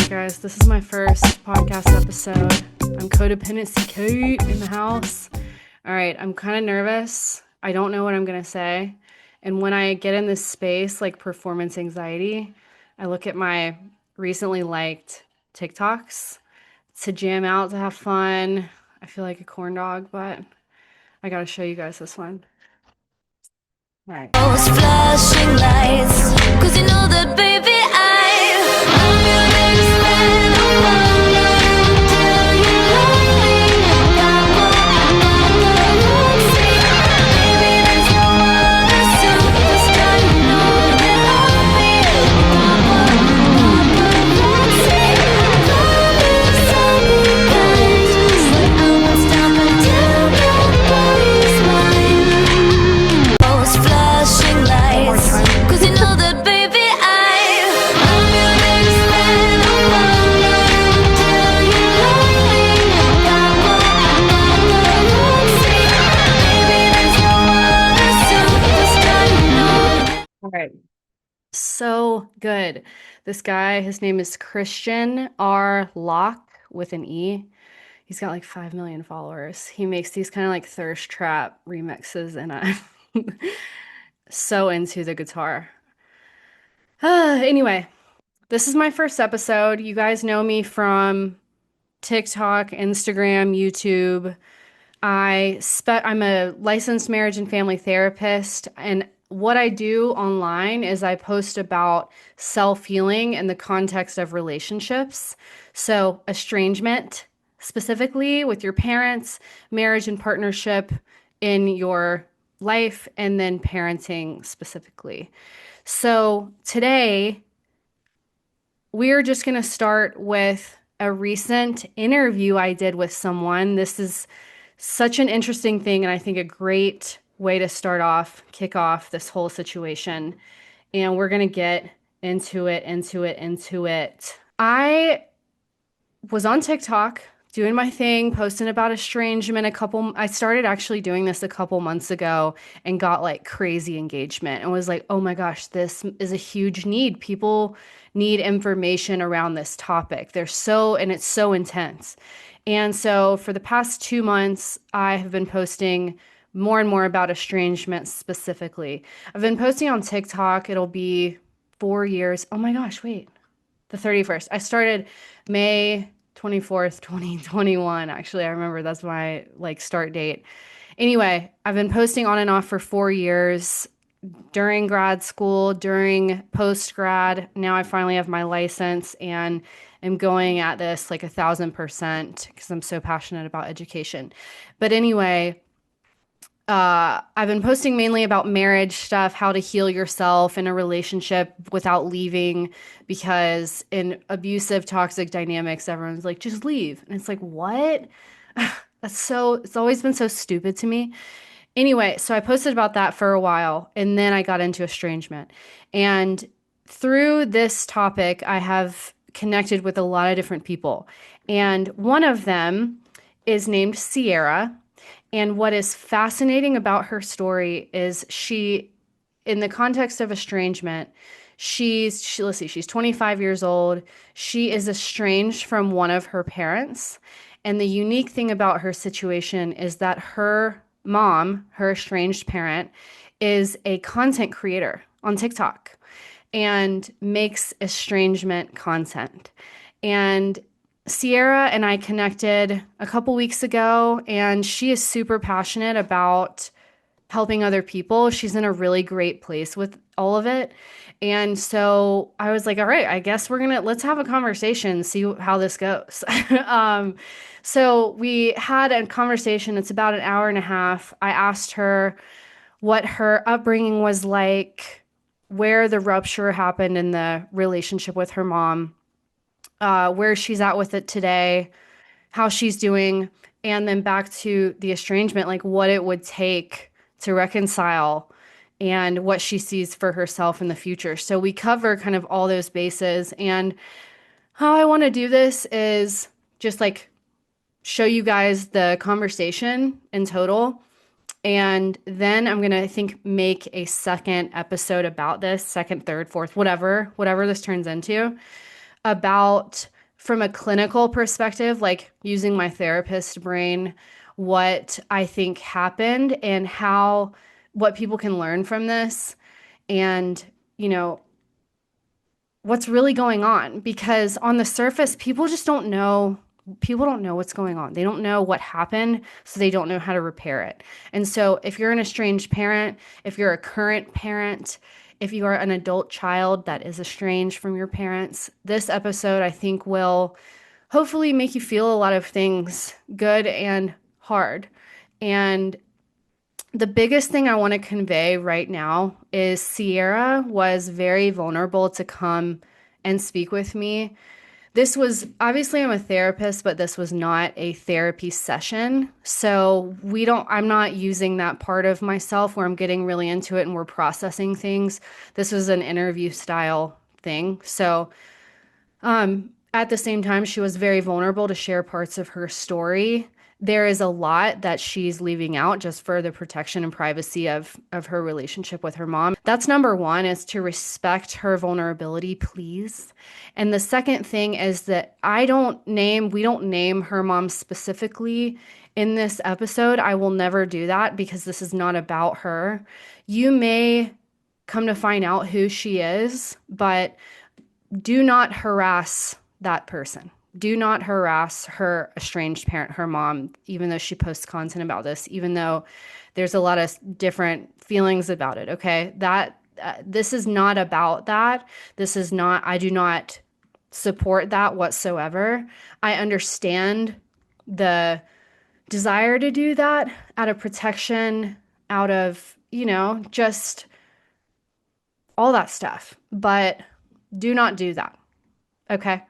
guys. This is my first podcast episode. I'm Codependency Kate in the house. All right, I'm kind of nervous. I don't know what I'm going to say. And when I get in this space, like performance anxiety, I look at my recently liked TikToks to jam out, to have fun. I feel like a corn dog, but I got to show you guys this one. All right. Those flashing lights, 'cause you know that, baby, I'm your best friend. I wanna tell you lonely, baby, there's no other superstar. You know you love me, promise I'll be kind, but I won't stop until nobody's mine. Those flashing lights, 'cause you know that, baby, I'm your best friend. I wanna tell you lonely, baby, there's no other superstar. You know. All right. So good. This guy, his name is Christian R. Locke with an E. He's got like 5 million followers. He makes these kind of like thirst trap remixes, and I'm so into the guitar. Anyway, this is my first episode. You guys know me from TikTok, Instagram, YouTube. I'm a licensed marriage and family therapist, and what I do online is I post about self-healing in the context of relationships. So, estrangement, specifically with your parents, marriage and partnership in your life, and then parenting specifically. So, today we're just going to start with a recent interview I did with someone. This is such an interesting thing, and I think a great way to kick off this whole situation. And we're going to get into it. I was on TikTok doing my thing, posting about estrangement. I started actually doing this a couple months ago and got like crazy engagement and was like, oh my gosh, this is a huge need. People need information around this topic. It's so intense. And so for the past 2 months, I have been posting more and more about estrangement specifically. I've been posting on TikTok. It'll be 4 years. Oh my gosh, wait. The 31st. I started May 24th, 2021. Actually, I remember that's my like start date. Anyway, I've been posting on and off for 4 years during grad school, during post grad. Now I finally have my license and am going at this like 1,000% because I'm so passionate about education. But anyway, I've been posting mainly about marriage stuff, how to heal yourself in a relationship without leaving, because in abusive, toxic dynamics, everyone's like, just leave. And it's like, what? It's always been so stupid to me. Anyway, so I posted about that for a while, and then I got into estrangement. And through this topic, I have connected with a lot of different people. And one of them is named Sierra. And what is fascinating about her story is in the context of estrangement, let's see, she's 25 years old. She is estranged from one of her parents. And the unique thing about her situation is that her mom, her estranged parent, is a content creator on TikTok and makes estrangement content. And Sierra and I connected a couple weeks ago, and she is super passionate about helping other people. She's in a really great place with all of it. And so I was like, all right, I guess let's have a conversation, see how this goes. So we had a conversation. It's about an hour and a half. I asked her what her upbringing was like, where the rupture happened in the relationship with her mom, where she's at with it today, how she's doing, and then back to the estrangement, like what it would take to reconcile and what she sees for herself in the future. So we cover kind of all those bases. And how I want to do this is just like show you guys the conversation in total. And then I'm going to, I think, make a second episode about this, second, third, fourth, whatever this turns into, about from a clinical perspective, like using my therapist brain, what I think happened and how what people can learn from this and, you know, what's really going on because on the surface people don't know what's going on. They don't know what happened, so they don't know how to repair it. And so if you're an estranged parent, if you're a current parent, if you are an adult child that is estranged from your parents, this episode I think will hopefully make you feel a lot of things good and hard. And the biggest thing I want to convey right now is Sierra was very vulnerable to come and speak with me. This was obviously I'm a therapist, but this was not a therapy session. So I'm not using that part of myself where I'm getting really into it and we're processing things. This was an interview style thing. So at the same time, she was very vulnerable to share parts of her story. There is a lot that she's leaving out just for the protection and privacy of her relationship with her mom. That's number one is to respect her vulnerability, please. And the second thing is that we don't name her mom specifically in this episode. I will never do that because this is not about her. You may come to find out who she is, but do not harass that person. Do not harass her estranged parent, her mom, even though she posts content about this, even though there's a lot of different feelings about it. Okay. This is not about that. I do not support that whatsoever. I understand the desire to do that out of protection, out of, just all that stuff. But do not do that. Okay.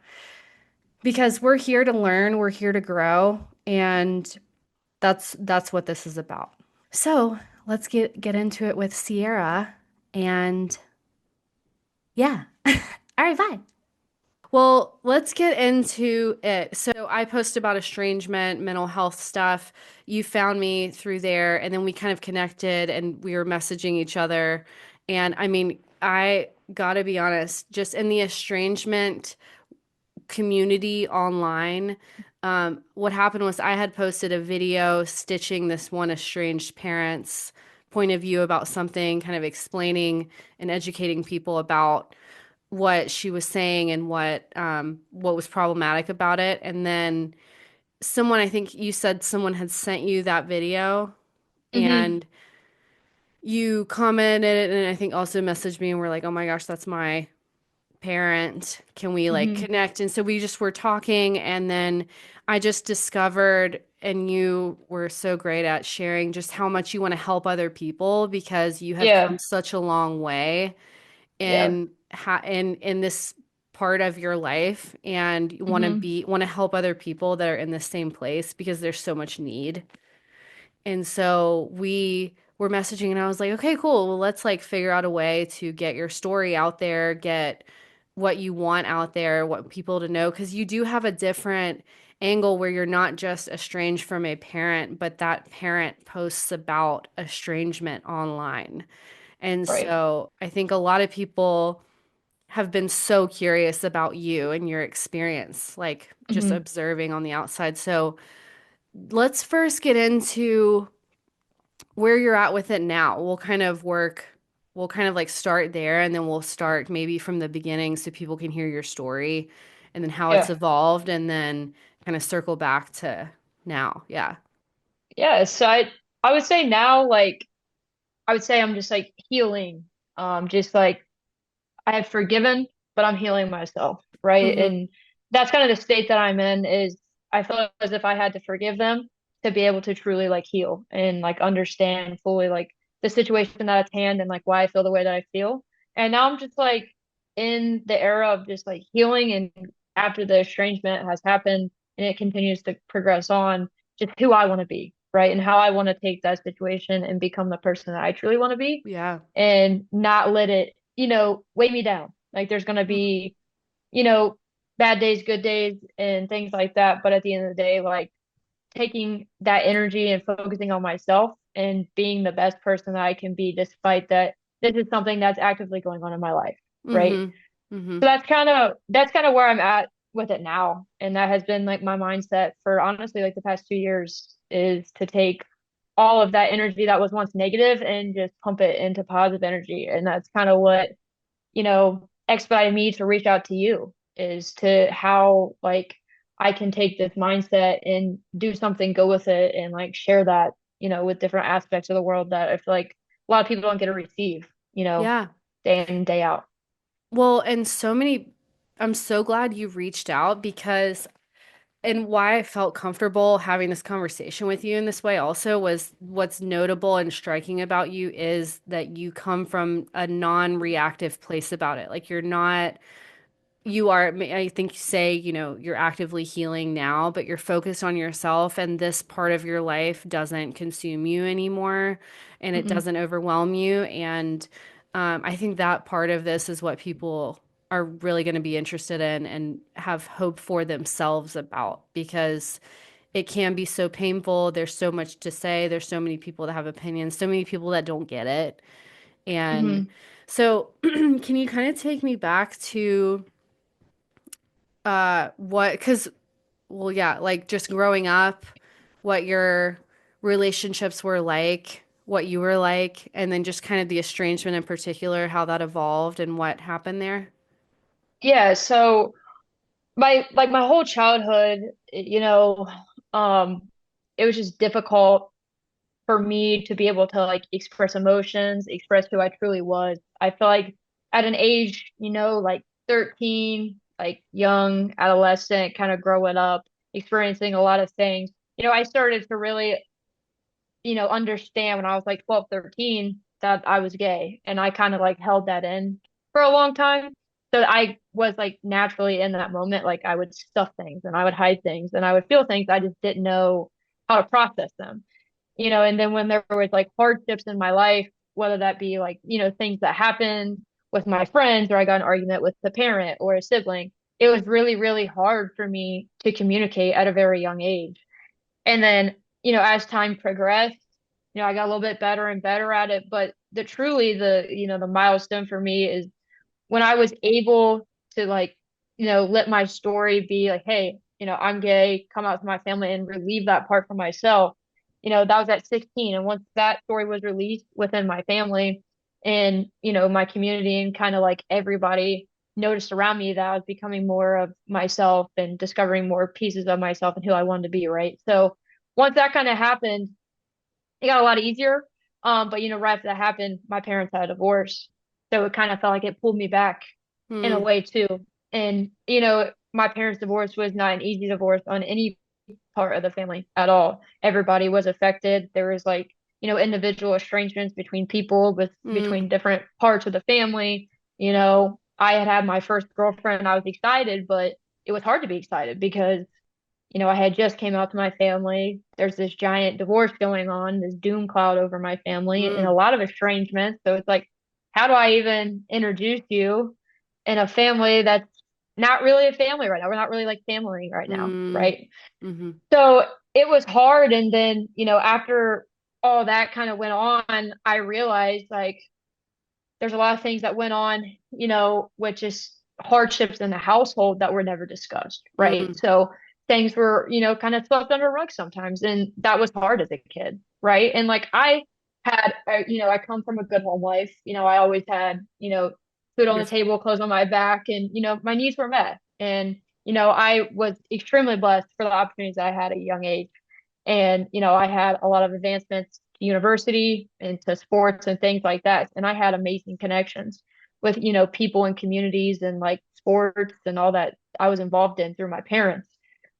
Because we're here to learn, we're here to grow, and that's what this is about. So let's get into it with Sierra and yeah. All right, bye. Well, let's get into it. So I post about estrangement, mental health stuff. You found me through there, and then we kind of connected and we were messaging each other. And I mean, I gotta be honest, just in the estrangement community online. What happened was I had posted a video stitching this one estranged parent's point of view about something, kind of explaining and educating people about what she was saying and what was problematic about it. And then someone, I think you said someone had sent you that video Hmm. and you commented and I think also messaged me and were like, "Oh my gosh, that's my parent, can we like Hmm. connect?" And so we just were talking and then I just discovered and you were so great at sharing just how much you want to help other people because you have come Yeah. such a long way Yeah. in this part of your life and you Hmm. want to help other people that are in the same place because there's so much need. And so we were messaging and I was like, okay, cool. Well, let's like figure out a way to get your story out there, get what you want out there, what people to know, because you do have a different angle where you're not just estranged from a parent, but that parent posts about estrangement online. And Right. so I think a lot of people have been so curious about you and your experience, like just Hmm. observing on the outside. So let's first get into where you're at with it now. We'll kind of like start there and then we'll start maybe from the beginning so people can hear your story and then how it's Yeah. evolved and then kind of circle back to now. Yeah. Yeah. So I would say now, like, I would say I'm just like healing. Just like I have forgiven, but I'm healing myself, right? Mm-hmm. And that's kind of the state that I'm in is I feel as if I had to forgive them to be able to truly like heal and like understand fully like the situation that at hand and like why I feel the way that I feel. And now I'm just like in the era of just like healing and after the estrangement has happened and it continues to progress on, just who I want to be, right? And how I want to take that situation and become the person that I truly want to be Yeah. and not let it, weigh me down. Like there's going to Mm-hmm. be, you know, bad days, good days, and things like that. But at the end of the day, like taking that energy and focusing on myself and being the best person that I can be, despite that this is something that's actively going on in my life, right? Mm-hmm. Mm-hmm. So that's kind of where I'm at with it now. And that has been like my mindset for honestly like the past 2 years is to take all of that energy that was once negative and just pump it into positive energy. And that's kind of what, expedited me to reach out to you is to how like I can take this mindset and do something good with it and like share that, with different aspects of the world that I feel like a lot of people don't get to receive, Yeah. day in and day out. Well, and I'm so glad you reached out because, and why I felt comfortable having this conversation with you in this way also was what's notable and striking about you is that you come from a non-reactive place about it. Like you're not you are, I think, you say, you're actively healing now, but you're focused on yourself, and this part of your life doesn't consume you anymore and it Hmm. doesn't overwhelm you. And I think that part of this is what people are really going to be interested in and have hope for themselves about because it can be so painful. There's so much to say, there's so many people that have opinions, so many people that don't get it. And Hmm. so, can you kind of take me back to what, because, well, yeah, like just growing up, what your relationships were like, what you were like, and then just kind of the estrangement in particular, how that evolved and what happened there? Yeah, so my whole childhood, um, it was just difficult for me to be able to like express emotions, express who I truly was. I feel like at an age, like 13, like young adolescent, kind of growing up, experiencing a lot of things, I started to really, understand when I was like 12, 13 that I was gay. And I kind of like held that in for a long time. So I was like naturally in that moment, like I would stuff things and I would hide things and I would feel things. I just didn't know how to process them, and then when there was like hardships in my life, whether that be like, things that happened with my friends or I got an argument with a parent or a sibling, it was really, really hard for me to communicate at a very young age. And then, as time progressed, I got a little bit better and better at it. But the milestone for me is when I was able to like, let my story be like, hey, I'm gay, come out to my family and relieve that part for myself. That was at 16. And once that story was released within my family and, my community and kind of like everybody noticed around me that I was becoming more of myself and discovering more pieces of myself and who I wanted to be, right? So once that kind of happened, it got a lot easier. But right after that happened, my parents had a divorce. So it kind of felt like it pulled me back in a Hmm. way too. And, my parents' divorce was not an easy divorce on any part of the family at all. Everybody was affected. There was like, individual estrangements between people with Mm, between different parts of the family. I had had my first girlfriend. I was excited, but it was hard to be excited because I had just came out to my family. There's this giant divorce going on, this doom cloud over my family, and a mm, lot of estrangement. So it's like, how do I even introduce you in a family that's not really a family right now? We're not really like family right now, mm, right? mm-hmm, So it was hard. And then, after all that kind of went on, I realized like there's a lot of things that went on, with just hardships in the household that were never discussed, right? mm, So things were, kind of swept under rugs sometimes, and that was hard as a kid, right? And like I come from a good home life. I always had, food on your, the table, clothes on my back, and my needs were met. And I was extremely blessed for the opportunities that I had at a young age. And, I had a lot of advancements to university and to sports and things like that. And I had amazing connections with, people and communities and like sports and all that I was involved in through my parents.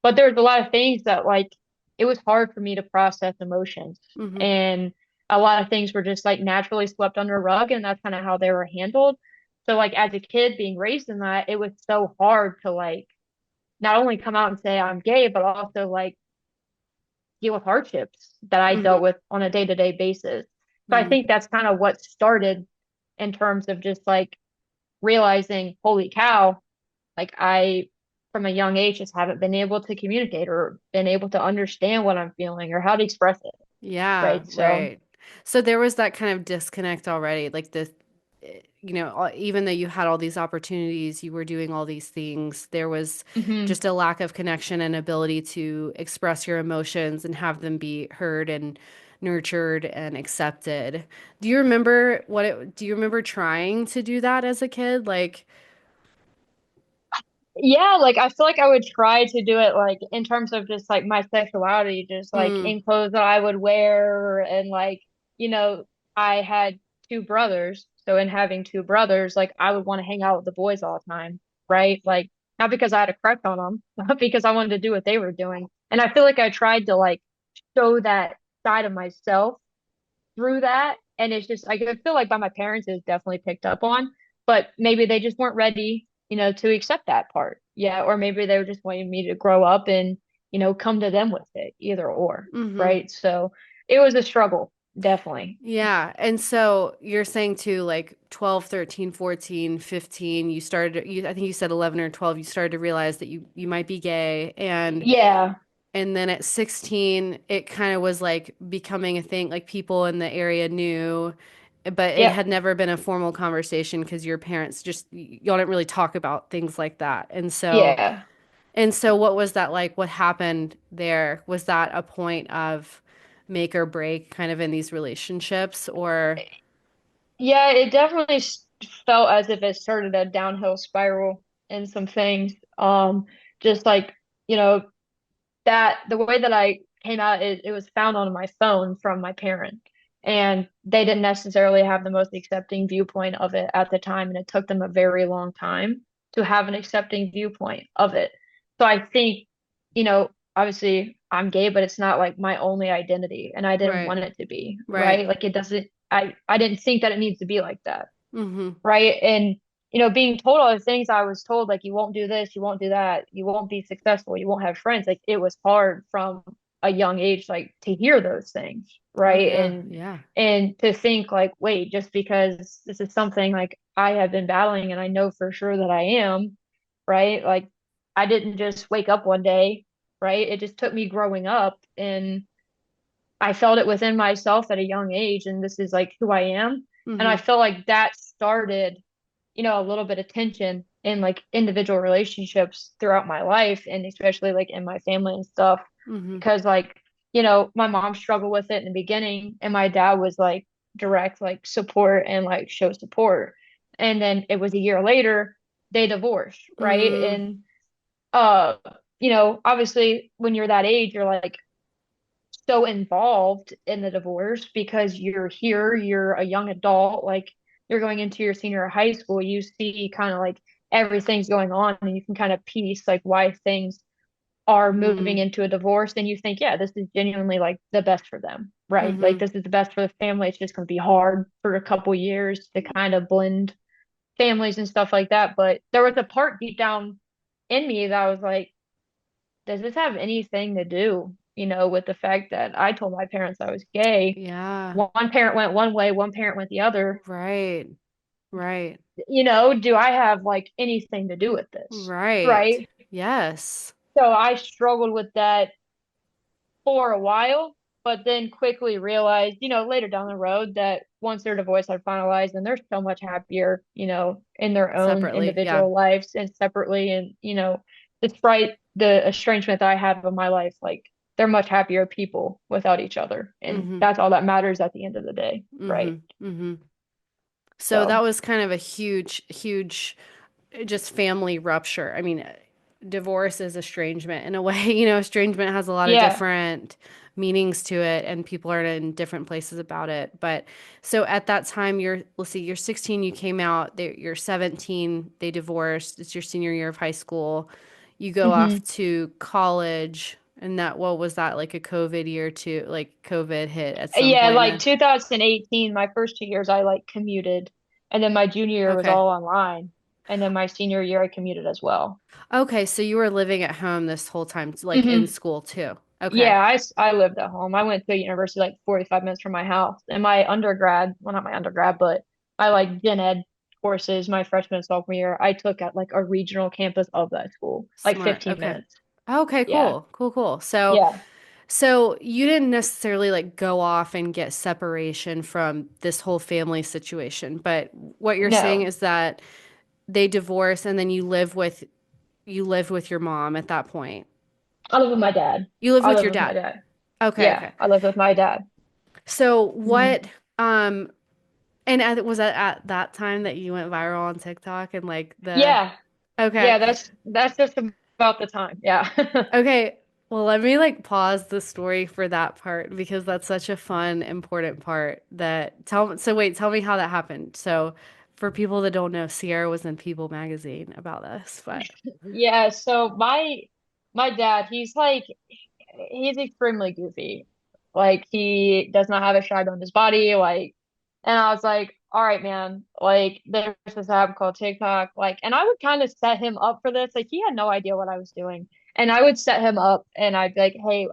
But there was a lot of things that like it was hard for me to process emotions. mm-hmm, And a lot of things were just like naturally swept under a rug, and that's kind of how they were handled. So like as a kid being raised in that, it was so hard to like not only come out and say I'm gay, but also like deal with hardships that I mm-hmm, dealt with on a day-to-day basis. So I mm-hmm. think that's kind of what started in terms of just like realizing, holy cow, like I from a young age just haven't been able to communicate or been able to understand what I'm feeling or how to express it. Yeah, Right. So right. So there was that kind of disconnect already, like the even though you had all these opportunities, you were doing all these things, there was Hmm. just a lack of connection and ability to express your emotions and have them be heard and nurtured and accepted. Do you remember trying to do that as a kid? Like, Yeah, like I feel like I would try to do it like in terms of just like my sexuality, just like mm, in clothes that I would wear and like, you know, I had two brothers. So in having two brothers, like I would want to hang out with the boys all the time, right? Like not because I had a crush on them, but because I wanted to do what they were doing. And I feel like I tried to like show that side of myself through that. And it's just, I feel like by my parents, it was definitely picked up on, but maybe they just weren't ready, to accept that part. Yeah. Or maybe they were just wanting me to grow up and, come to them with it, either or. mm-hmm. Right. So it was a struggle, definitely. Yeah. And so you're saying too, like 12, 13, 14, 15, I think you said 11 or 12, you started to realize that you might be gay. Yeah. And then at 16, it kind of was like becoming a thing, like people in the area knew, but it Yep. had never been a formal conversation because your parents y'all didn't really talk about things like that. Yeah. And so what was that like? What happened there? Was that a point of make or break kind of in these relationships or? Yeah. It definitely felt as if it started a downhill spiral in some things. Just like, you know, that the way that I came out, it was found on my phone from my parents. And they didn't necessarily have the most accepting viewpoint of it at the time. And it took them a very long time to have an accepting viewpoint of it. So I think, obviously I'm gay, but it's not like my only identity. And I didn't Right. want it to be, Right. right? Like it doesn't, I didn't think that it needs to be like that, Mm-hmm. right? And being told all the things I was told, like you won't do this, you won't do that, you won't be successful, you won't have friends. Like it was hard from a young age, like to hear those things, Oh right? yeah. And Yeah. to think like, wait, just because this is something like I have been battling and I know for sure that I am, right? Like I didn't just wake up one day, right? It just took me growing up and I felt it within myself at a young age, and this is like who I am. And I Mm-hmm. feel like that started, a little bit of tension in like individual relationships throughout my life, and especially like in my family and stuff, Mm-hmm. because like, my mom struggled with it in the beginning, and my dad was like direct, like support and like show support. And then it was a year later, they divorced, right? Mm, And, obviously when you're that age, you're like, so involved in the divorce because you're here, you're a young adult, like you're going into your senior high school, you see kind of like everything's going on and you can kind of piece like why things are moving mm, into a divorce and you think, yeah, this is genuinely like the best for them, right? Like mm-hmm. this is the best for the family. It's just going to be hard for a couple years to kind of blend families and stuff like that. But there was a part deep down in me that was like, does this have anything to do, with the fact that I told my parents I was gay? Yeah. One parent went one way, one parent went the other. Right. Right. Do I have like anything to do with this? Right. Right. Yes. So I struggled with that for a while, but then quickly realized, later down the road that once their divorce had finalized and they're so much happier, in their own Separately. Yeah. individual lives and separately. And, despite the estrangement that I have in my life, like they're much happier people without each other. And Mm-hmm. that's all that matters at the end of the day. Mm-hmm. Right. Mm-hmm. So that So, was kind of a huge, huge just family rupture. I mean, divorce is estrangement in a way. Estrangement has a lot of yeah. different meanings to it, and people are in different places about it. But so at that time, let's see, you're 16, you came out, you're 17, they divorced, it's your senior year of high school. You go off Hmm. to college, and what was that, like a COVID year too? Like COVID hit at some Yeah. point Like then? 2018, my first 2 years, I like commuted. And then my junior year was Okay. all online. And then my senior year, I commuted as well. Okay, so you were living at home this whole time, like in Hmm. school too. Okay. Yeah, I lived at home. I went to a university like 45 minutes from my house. And my undergrad, well, not my undergrad, but my like gen ed courses, my freshman and sophomore year, I took at like a regional campus of that school, like Smart. 15 Okay. minutes. Okay, Yeah. cool. Cool, cool. So Yeah. So you didn't necessarily like go off and get separation from this whole family situation, but what you're saying No, is that they divorce and then you lived with your mom at that point. I live with my dad. You lived I with live your with my dad. dad. Okay, Yeah, okay. I live with my dad. So Mhm. what and was that at that time that you went viral on TikTok and like the Yeah, okay. yeah, that's just about the time. Yeah. Okay, well, let me like pause the story for that part because that's such a fun, important part that so wait, tell me how that happened. So, for people that don't know, Sierra was in People magazine about this, but Yeah, so my dad, he's extremely goofy. Like he does not have a shine on his body. Like, and I was like, all right, man. Like, there's this app called TikTok. Like, and I would kind of set him up for this. Like, he had no idea what I was doing, and I would set him up, and I'd be like, hey,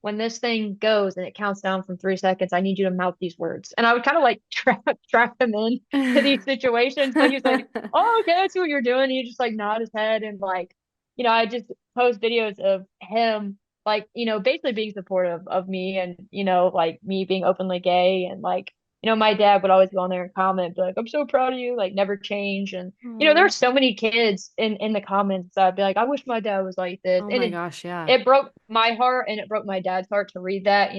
when this thing goes and it counts down from 3 seconds, I need you to mouth these words. And I would kind of like trap him in to these situations. So he's like, oh, okay, I see what you're doing. He just like nod his head and like, I just post videos of him like, basically being supportive of me and, like me being openly gay and like, my dad would always go on there and comment, be like, I'm so proud of you, like never change. And, Aw. there's so many kids in the comments that I'd be like, I wish my dad was like this. Oh And my it gosh, yeah. it broke my heart and it broke my dad's heart to read that,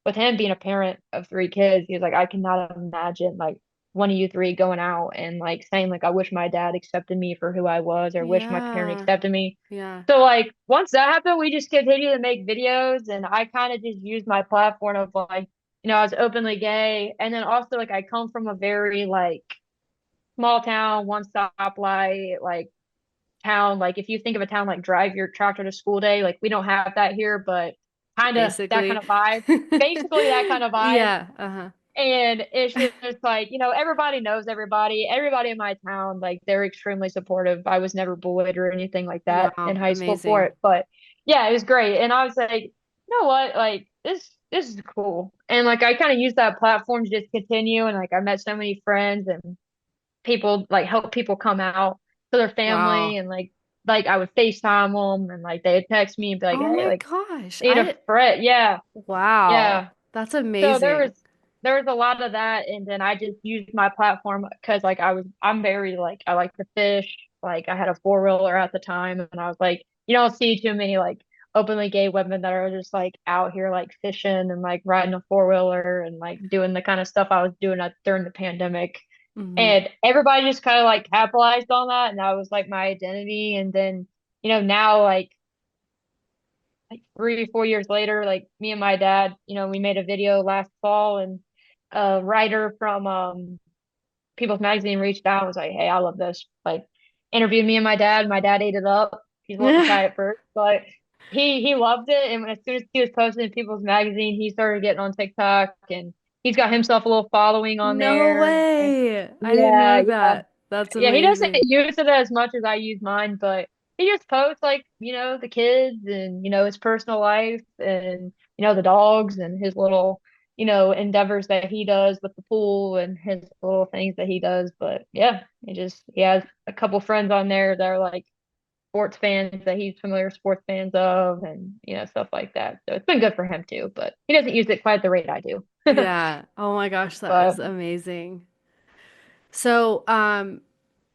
with him being a parent of three kids, he was like, I cannot imagine like one of you three going out and like saying like I wish my dad accepted me for who I was or wish my parent Yeah. accepted me. Yeah. So like once that happened, we just continued to make videos and I kind of just used my platform of like, I was openly gay and then also like I come from a very like small town, one stoplight, like town. Like if you think of a town like drive your tractor to school day, like we don't have that here, but kind of that kind Basically. of vibe. Basically that kind of vibe. Yeah, uh-huh. And it's just like, everybody knows everybody. Everybody in my town, like they're extremely supportive. I was never bullied or anything like that in Wow, high school for amazing. it. But yeah, it was great. And I was like, you know what? Like this is cool. And like I kind of used that platform to just continue. And like I met so many friends and people like help people come out to their family Wow. and like I would FaceTime them and like they'd text me and be like, Oh hey, my like gosh. need a friend. Yeah, Wow. yeah. That's So amazing. there was a lot of that, and then I just used my platform because like I'm very like I like to fish. Like I had a four-wheeler at the time, and I was like, you don't see too many like openly gay women that are just like out here like fishing and like riding a four-wheeler and like doing the kind of stuff I was doing during the pandemic. Hmm. And everybody just kind of like capitalized on that, and that was like my identity. And then, now like 3 4 years later, like me and my dad, we made a video last fall, and a writer from People's Magazine reached out and was like, "Hey, I love this." Like, interviewed me and my dad. My dad ate it up. He's a little shy at first, but he loved it. And as soon as he was posted in People's Magazine, he started getting on TikTok, and he's got himself a little following on No there. And way. I didn't yeah, know yeah. that. That's Yeah, he doesn't amazing. use it as much as I use mine, but he just posts like, the kids and, his personal life and, the dogs and his little, endeavors that he does with the pool and his little things that he does. But yeah, he has a couple friends on there that are like sports fans that he's familiar with sports fans of and, stuff like that. So it's been good for him too, but he doesn't use it quite at the rate I do. Yeah. Oh my gosh, that is But amazing. So,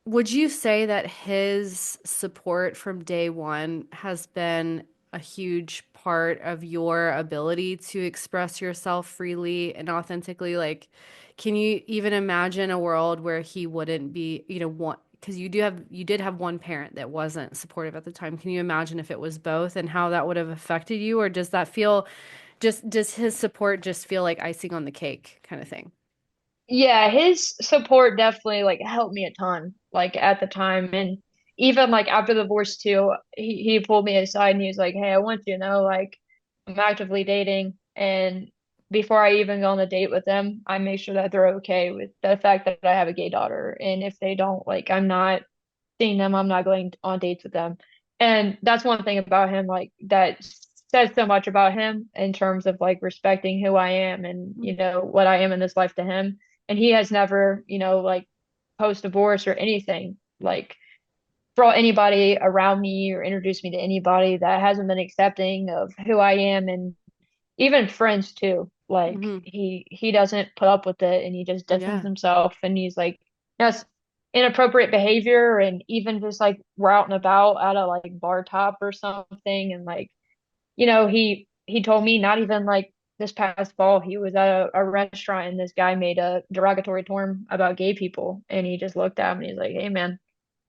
would you say that his support from day one has been a huge part of your ability to express yourself freely and authentically? Like, can you even imagine a world where he wouldn't be, one, because you did have one parent that wasn't supportive at the time. Can you imagine if it was both and how that would have affected you? Or does that feel does his support just feel like icing on the cake kind of thing? yeah, his support definitely like helped me a ton, like at the time. And even like after the divorce too, he pulled me aside and he was like, hey, I want you to know, like, I'm actively dating. And before I even go on a date with them, I make sure that they're okay with the fact that I have a gay daughter. And if they don't, like, I'm not seeing them, I'm not going on dates with them. And that's one thing about him, like that says so much about him in terms of like respecting who I am and, what I am in this life to him. And he has never, like post divorce or anything, like brought anybody around me or introduced me to anybody that hasn't been accepting of who I am and even friends too. Like Hmm. he doesn't put up with it and he just distance Yeah. himself and he's like that's inappropriate behavior and even just like we're out and about at a like bar top or something and like he told me not even like this past fall he was at a restaurant and this guy made a derogatory term about gay people and he just looked at him and he's like, hey man, I'm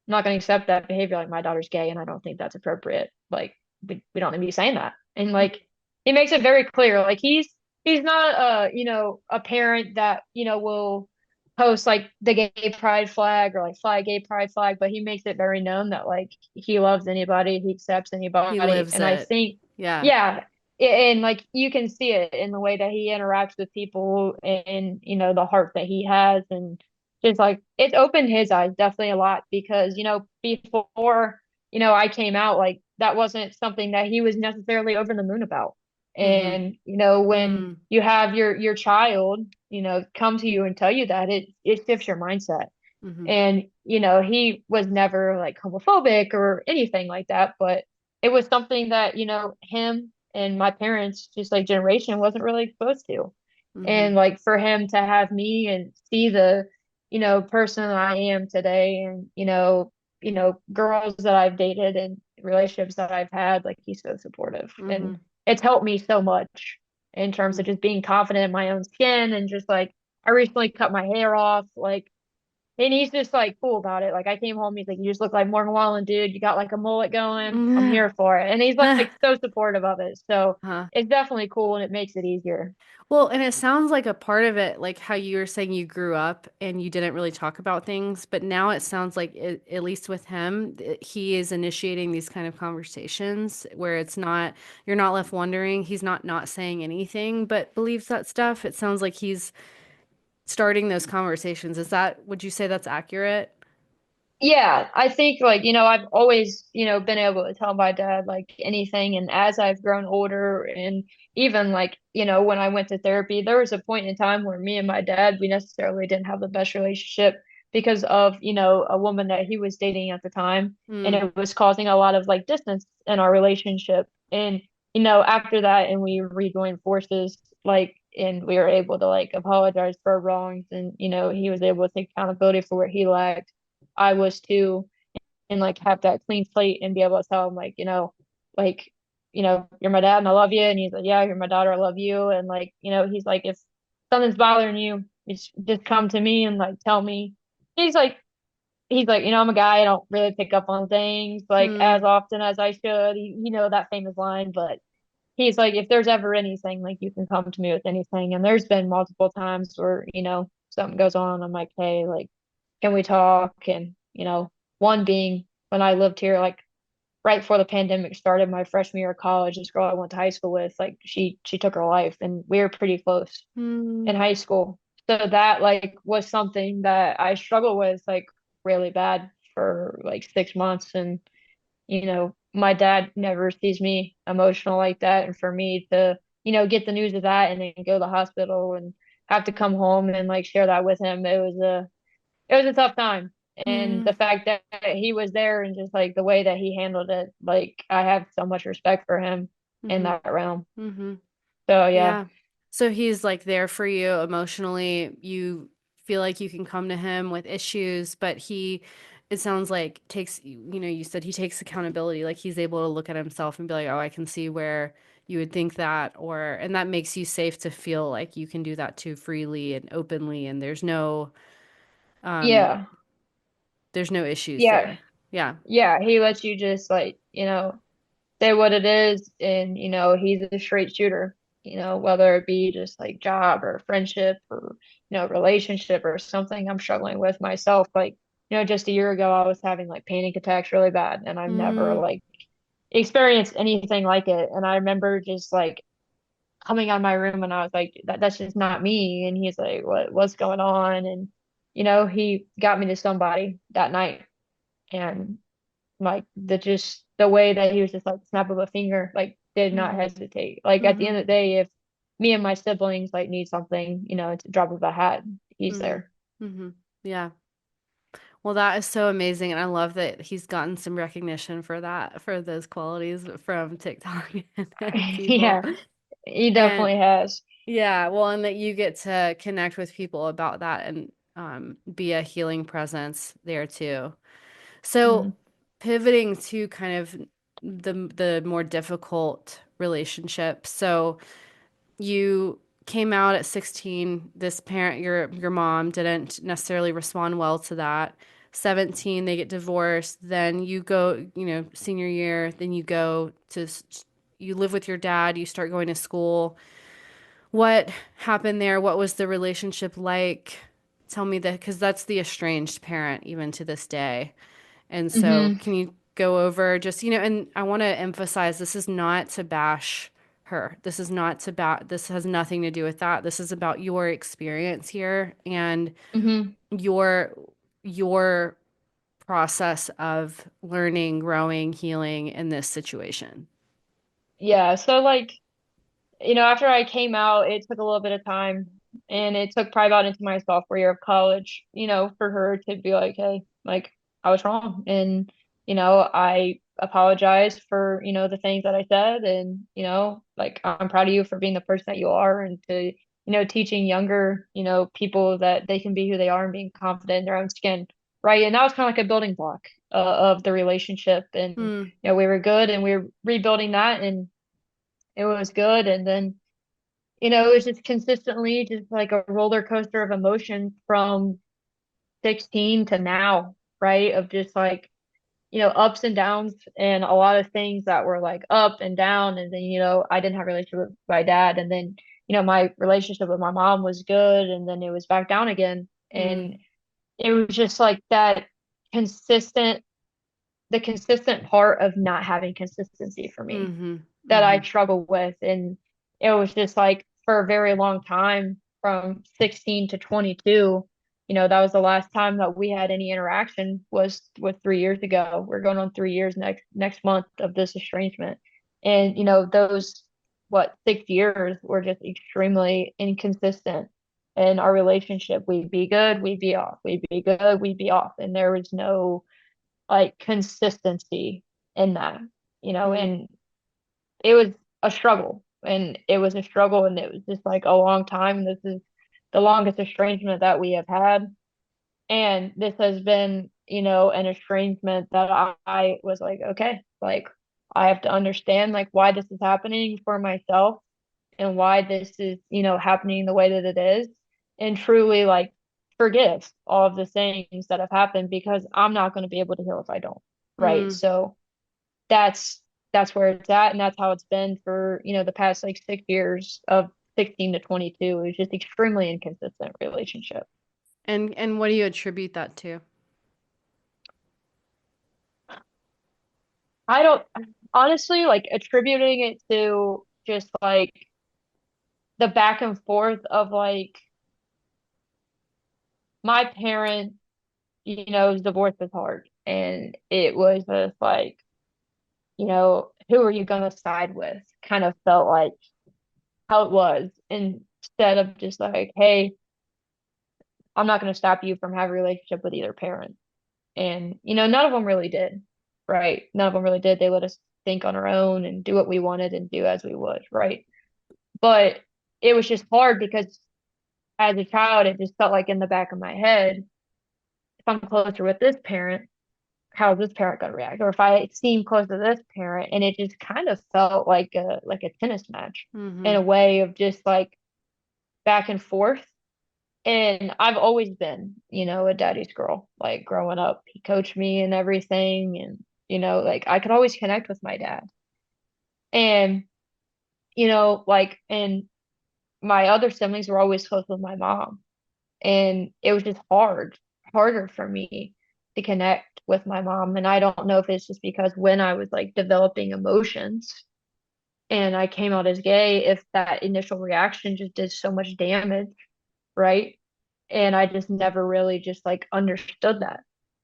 not going to accept that behavior. Like my daughter's gay and I don't think that's appropriate. Like we don't need to be saying that. And like he makes it very clear. Like he's not a parent that, will post like the gay pride flag or like fly gay pride flag, but he makes it very known that like he loves anybody, he accepts He anybody. lives And I it. think, Yeah. yeah, and like you can see it in the way that he interacts with people and the heart that he has and just like it's opened his eyes definitely a lot because, before, I came out, like that wasn't something that he was necessarily over the moon about. Hmm. And, when Mm. you have your child, come to you and tell you that it shifts your mindset. Hmm. And, he was never like homophobic or anything like that, but it was something that, him and my parents, just like generation, wasn't really exposed to. Hmm. And like for him to have me and see the, person that I am today and, girls that I've dated and relationships that I've had, like he's so supportive. And Hmm. it's helped me so much in terms of just being confident in my own skin and just like I recently cut my hair off, like and he's just like cool about it. Like I came home, he's like, "You just look like Morgan Wallen, dude. You got like a mullet going. I'm Hmm. here for it." And he's like so supportive of it. So Huh. it's definitely cool and it makes it easier. Well, and it sounds like a part of it, like how you were saying you grew up and you didn't really talk about things, but now it sounds like, at least with him, he is initiating these kind of conversations where it's not, you're not left wondering. He's not saying anything, but believes that stuff. It sounds like he's starting those conversations. Would you say that's accurate? Yeah, I think like, I've always, been able to tell my dad like anything. And as I've grown older and even like, when I went to therapy, there was a point in time where me and my dad, we necessarily didn't have the best relationship because of, a woman that he was dating at the time. And Mm, it was causing a lot of like distance in our relationship. And, after that, and we rejoined forces, like, and we were able to like apologize for our wrongs. And, he was able to take accountability for what he lacked. I was too, and like have that clean slate and be able to tell him like, like, you're my dad and I love you. And he's like, yeah, you're my daughter, I love you. And like, he's like, if something's bothering you, just come to me and like tell me. He's like, I'm a guy, I don't really pick up on things like as mm, often as I should. That famous line, but he's like, if there's ever anything, like you can come to me with anything. And there's been multiple times where, something goes on. I'm like, hey, like, can we talk? And, one being when I lived here, like right before the pandemic started, my freshman year of college, this girl I went to high school with, like she took her life and we were pretty close mm, in high school. So that like was something that I struggled with like really bad for like 6 months. And my dad never sees me emotional like that. And for me to, get the news of that and then go to the hospital and have to come home and like share that with him, it was a tough time. And mm, the fact that he was there and just like the way that he handled it, like I have so much respect for him in mm-hmm, that realm. mm-hmm. So yeah. Yeah. So he's like there for you emotionally. You feel like you can come to him with issues, but it sounds like you said he takes accountability. Like he's able to look at himself and be like, oh, I can see where you would think that, and that makes you safe to feel like you can do that too freely and openly, and um, Yeah. there's no issues Yeah. there. Yeah. Yeah. He lets you just like, say what it is. And, he's a straight shooter, whether it be just like job or friendship or, relationship or something I'm struggling with myself. Like, just a year ago, I was having like panic attacks really bad and I've never Mm, like experienced anything like it. And I remember just like coming out of my room and I was like, that's just not me. And he's like, what's going on? And, he got me to somebody that night. And like the way that he was just like snap of a finger, like did not mm, hesitate. Like at the mm-hmm, end of the day, if me and my siblings like need something, it's a drop of a hat, he's mm-hmm, there. mm-hmm. Yeah. Well, that is so amazing. And I love that he's gotten some recognition for those qualities from TikTok and people. Yeah. He And definitely has. yeah, well, and that you get to connect with people about that and be a healing presence there too. So Hmm. pivoting to kind of the more difficult relationship. So you came out at 16. This parent, your mom, didn't necessarily respond well to that. 17, they get divorced. Then you go, senior year, then you live with your dad, you start going to school. What happened there? What was the relationship like? Tell me that, because that's the estranged parent even to this day. And so, Hmm. can you go over just, and I want to emphasize this is not to bash her. This is not to this has nothing to do with that. This is about your experience here and Hmm. your your process of learning, growing, healing in this situation. Yeah. So like, after I came out, it took a little bit of time, and it took probably about into my sophomore year of college, for her to be like, hey, like I was wrong. And, I apologized for, the things that I said. And, like I'm proud of you for being the person that you are and to, teaching younger, people that they can be who they are and being confident in their own skin. Right. And that was kind of like a building block of the relationship. And, Mm, we were good and we were rebuilding that. And it was good. And then, it was just consistently just like a roller coaster of emotions from 16 to now, right? Of just like, ups and downs and a lot of things that were like up and down. And then, I didn't have a relationship with my dad. And then, my relationship with my mom was good. And then it was back down again. mm, And it was just like that consistent, the consistent part of not having consistency for me mm-hmm, that I mm-hmm, struggled with. And it was just like for a very long time from 16 to 22, that was the last time that we had any interaction was 3 years ago. We're going on 3 years next month of this estrangement. And, those 6 years were just extremely inconsistent in our relationship. We'd be good, we'd be off. We'd be good, we'd be off. And there was no like consistency in that, mm, and it was a struggle and it was a struggle and it was just like a long time. This is the longest estrangement that we have had. And this has been, an estrangement that I was like, okay, like I have to understand like why this is happening for myself and why this is, happening the way that it is and truly like forgive all of the things that have happened because I'm not going to be able to heal if I don't. Right. mm. So that's that's where it's at and that's how it's been for the past like 6 years of 16 to 22. It's just extremely inconsistent relationship. And what do you attribute that to? I don't honestly like attributing it to just like the back and forth of like my parent, divorce was hard and it was just like, who are you gonna side with kind of felt like how it was instead of just like, hey, I'm not going to stop you from having a relationship with either parent. And, none of them really did, right? None of them really did. They let us think on our own and do what we wanted and do as we would, right? But it was just hard because as a child, it just felt like in the back of my head, if I'm closer with this parent, how is this parent going to react? Or if I seem close to this parent, and it just kind of felt like a tennis match in Mm-hmm. a way of just like back and forth. And I've always been, a daddy's girl. Like growing up, he coached me and everything. And, like I could always connect with my dad. And, and my other siblings were always close with my mom. And it was just harder for me to connect with my mom. And I don't know if it's just because when I was like developing emotions and I came out as gay, if that initial reaction just did so much damage, right? And I just never really just like understood that.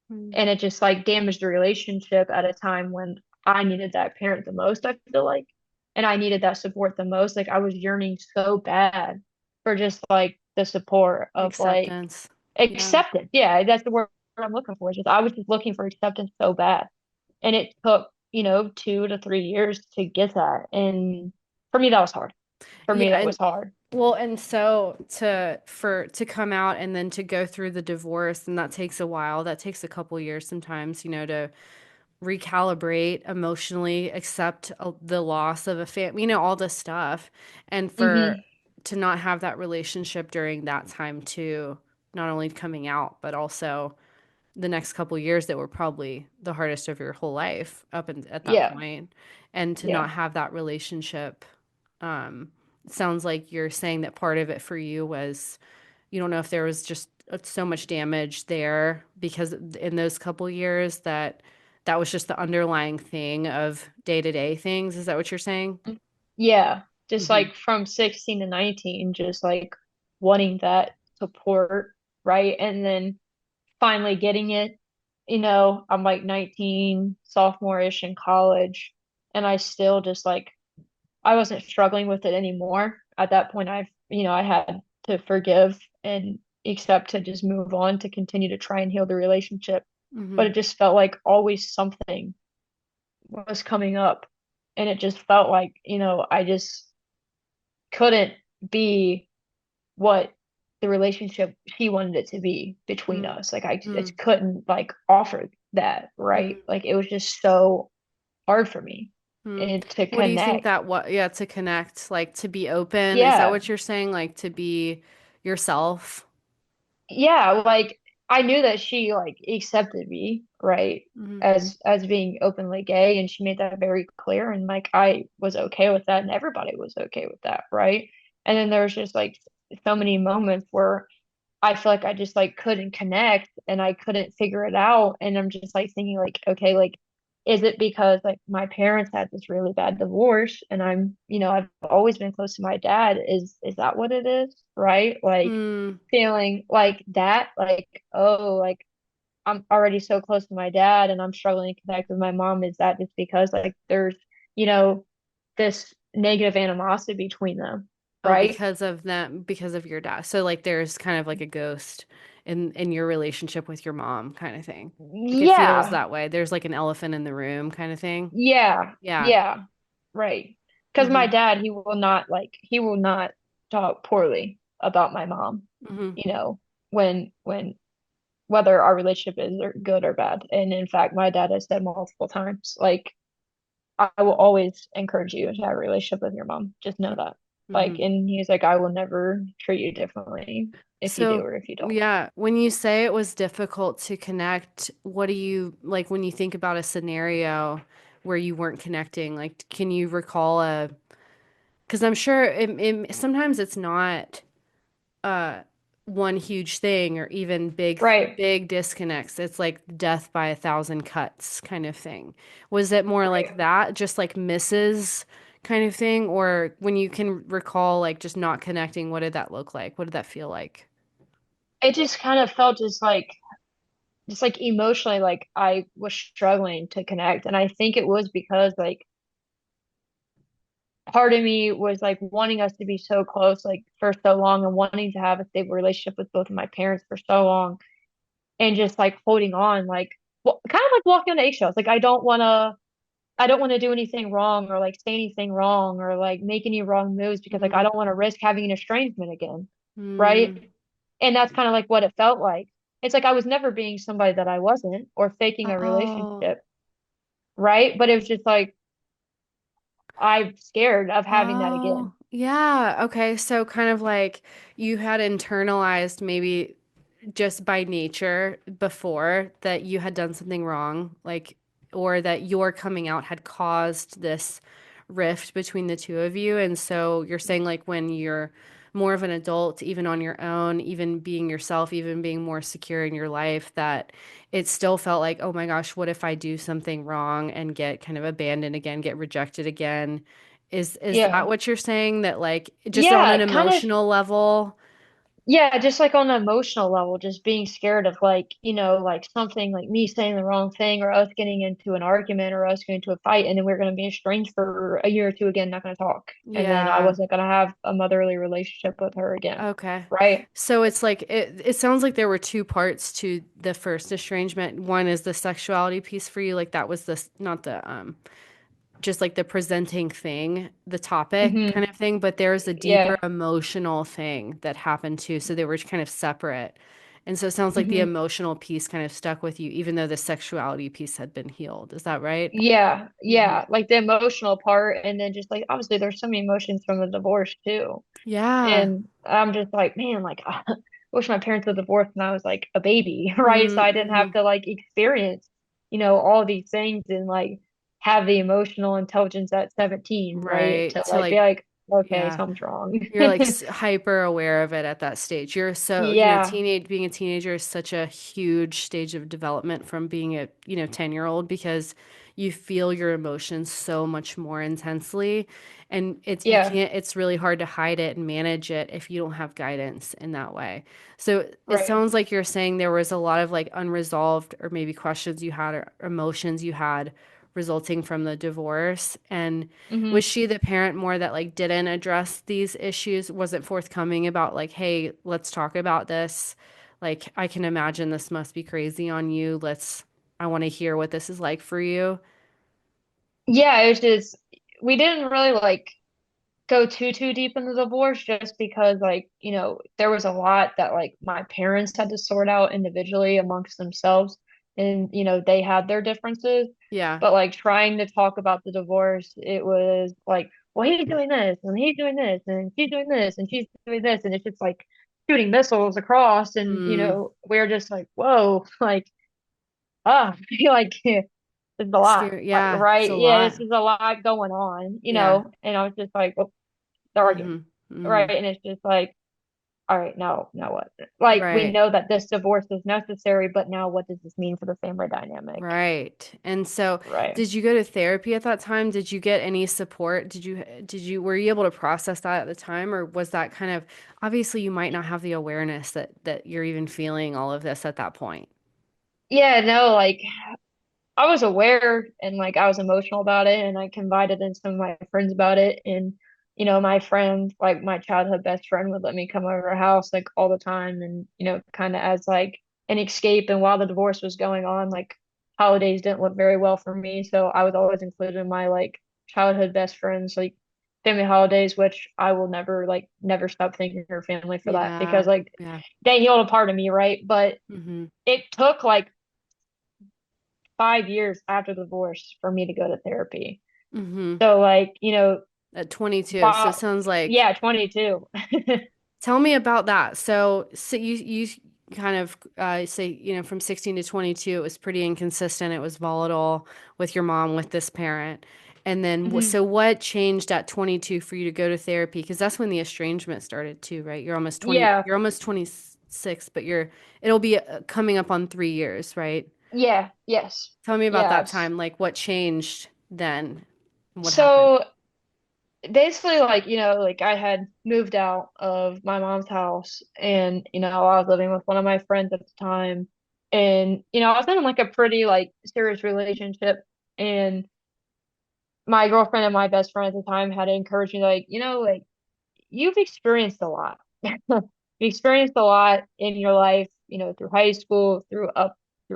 And it just like damaged the relationship at a time when I needed that parent the most, I feel like. And I needed that support the most. Like I was yearning so bad for just like the support of like Acceptance. Yeah. acceptance. Yeah, that's the word I'm looking for. It's just I was just looking for acceptance so bad. And it took, 2 to 3 years to get that. And for me, that was hard. For me, Yeah, that and was hard. well, and so to come out and then to go through the divorce, and that takes a while. That takes a couple years sometimes, to recalibrate emotionally, accept the loss of a family, all this stuff. And for Hmm. to not have that relationship during that time too, not only coming out, but also the next couple years that were probably the hardest of your whole life up and at that Yeah, point, and to yeah. not have that relationship. um Sounds like you're saying that part of it for you was you don't know if there was just so much damage there because in those couple years that was just the underlying thing of day-to-day things. Is that what you're saying? Yeah, just Mm-hmm. like from 16 to 19, just like wanting that support, right? And then finally getting it. I'm like 19, sophomore-ish in college, and I still just like I wasn't struggling with it anymore. At that point, I had to forgive and accept to just move on to continue to try and heal the relationship. But Mm-hmm. it just felt like always something was coming up. And it just felt like, I just couldn't be what the relationship she wanted it to be between us. Like I Mm-hmm. just couldn't like offer that, right? Like it was just so hard for me Mm-hmm. and to What do you think connect. that what yeah, to connect, like to be open? Is that Yeah. what you're saying? Like to be yourself? Yeah, like I knew that she like accepted me, right, Mm-hmm. as being openly gay, and she made that very clear, and like I was okay with that, and everybody was okay with that, right? And then there was just like so many moments where I feel like I just like couldn't connect and I couldn't figure it out. And I'm just like thinking like, okay, like is it because like my parents had this really bad divorce and I've always been close to my dad. Is that what it is? Right? Like Mm. feeling like that, like, oh, like I'm already so close to my dad and I'm struggling to connect with my mom. Is that just because like there's, you know, this negative animosity between them, Oh, right? because of them, because of your dad. So like there's kind of like a ghost in your relationship with your mom kind of thing. Like it feels Yeah. that way. There's like an elephant in the room kind of thing. Yeah, Yeah. yeah, right. Because my Mm-hmm. dad, he will not talk poorly about my mom, Mm-hmm. you know, when whether our relationship is or good or bad. And in fact, my dad has said multiple times, like, I will always encourage you to have a relationship with your mom. Just know that. Like, Mm-hmm. and he's like, I will never treat you differently if you do So, or if you don't. yeah, when you say it was difficult to connect, what do you like when you think about a scenario where you weren't connecting? Like, can you recall a, because I'm sure sometimes it's not uh one huge thing or even Right, big disconnects. It's like death by a thousand cuts kind of thing. Was it more like right. that, just like misses kind of thing? Or when you can recall like just not connecting, what did that look like? What did that feel like? It just kind of felt just like emotionally like I was struggling to connect. And I think it was because like part of me was like wanting us to be so close like for so long and wanting to have a stable relationship with both of my parents for so long and just like holding on like well, kind of like walking on eggshells. Like I don't want to do anything wrong or like say anything wrong or like make any wrong moves because like I Mm, don't want to risk having an estrangement again. mm. Right. And that's kind of like what it felt like. It's like I was never being somebody that I wasn't or faking a Oh, relationship. Right. But it was just like I'm scared of having that oh, again. yeah. Okay. So kind of like you had internalized maybe just by nature before that you had done something wrong, like, or that your coming out had caused this rift between the two of you. And so you're saying, like, when you're more of an adult, even on your own, even being yourself, even being more secure in your life, that it still felt like, oh my gosh, what if I do something wrong and get kind of abandoned again, get rejected again? Is that Yeah. what you're saying? That like just on an Yeah, kind of. emotional level? Yeah, just like on an emotional level, just being scared of like, like something like me saying the wrong thing or us getting into an argument or us getting into a fight and then we're going to be estranged for a year or two again, not going to talk. And then I Yeah. wasn't going to have a motherly relationship with her again. Okay. Right? So it's like it sounds like there were two parts to the first estrangement. One is the sexuality piece for you, like that was the not the just like the presenting thing, the topic Hmm. kind of thing, but there's a deeper Yeah. emotional thing that happened too. So they were kind of separate. And so it sounds like the Hmm. emotional piece kind of stuck with you, even though the sexuality piece had been healed. Is that right? Yeah. Hmm. Yeah. Like the emotional part. And then just like, obviously, there's so many emotions from the divorce too. Yeah. And I'm just like, man, like, I wish my parents were divorced when I was like a baby, right? So I didn't have Mm-hmm. to like experience, all these things and like have the emotional intelligence at 17, right? Right. To To like be like, like, okay, yeah. something's wrong. You're like hyper aware of it at that stage. You're so, Yeah. being a teenager is such a huge stage of development from being a, 10-year-old because you feel your emotions so much more intensely. And you Yeah. can't, it's really hard to hide it and manage it if you don't have guidance in that way. So it Right. sounds like you're saying there was a lot of like unresolved or maybe questions you had or emotions you had resulting from the divorce. And Hmm. was she the parent more that like didn't address these issues? Wasn't forthcoming about like, hey, let's talk about this. Like, I can imagine this must be crazy on you. I want to hear what this is like for you. Yeah, it was just we didn't really like go too deep into the divorce just because like, there was a lot that like my parents had to sort out individually amongst themselves and they had their differences. Yeah. But like trying to talk about the divorce, it was like, well, he's doing this and he's doing this and she's doing this and she's doing this and it's just like shooting missiles across and Mm, we're just like, whoa, like I feel like there's a lot, scary. like, Yeah, it's right? a Yeah, lot. this is a lot going on, Yeah. and I was just like, oh, they're arguing, Mm-hmm. Mm-hmm. right? And it's just like, all right, now what? Like, we Right. know that this divorce is necessary, but now what does this mean for the family dynamic? Right. And so, Right. did you go to therapy at that time? Did you get any support? Were you able to process that at the time, or was that kind of, obviously you might not have the awareness that you're even feeling all of this at that point? Yeah, no, like I was aware and like I was emotional about it and I confided in some of my friends about it and my friend, like my childhood best friend would let me come over her house like all the time and kind of as like an escape and while the divorce was going on like holidays didn't look very well for me so I was always included in my like childhood best friends like family holidays which I will never stop thanking her family for that because Yeah. like Yeah. they healed a part of me, right? But Mm-hmm. it took like 5 years after the divorce for me to go to therapy. Mm-hmm. So like, At 22. So it while sounds like, yeah, 22. tell me about that. So you kind of say, from 16 to 22, it was pretty inconsistent. It was volatile with your mom, with this parent. And then, Mhm. so what changed at 22 for you to go to therapy? Because that's when the estrangement started too, right? Yeah. You're almost 26, but it'll be coming up on 3 years, right? Yeah. Yes. Tell me about that Yes. time. Like what changed then? What happened? So basically like, like I had moved out of my mom's house and, I was living with one of my friends at the time. And, I was in like a pretty like serious relationship and my girlfriend and my best friend at the time had encouraged me like, like you've experienced a lot. You experienced a lot in your life, through high school, through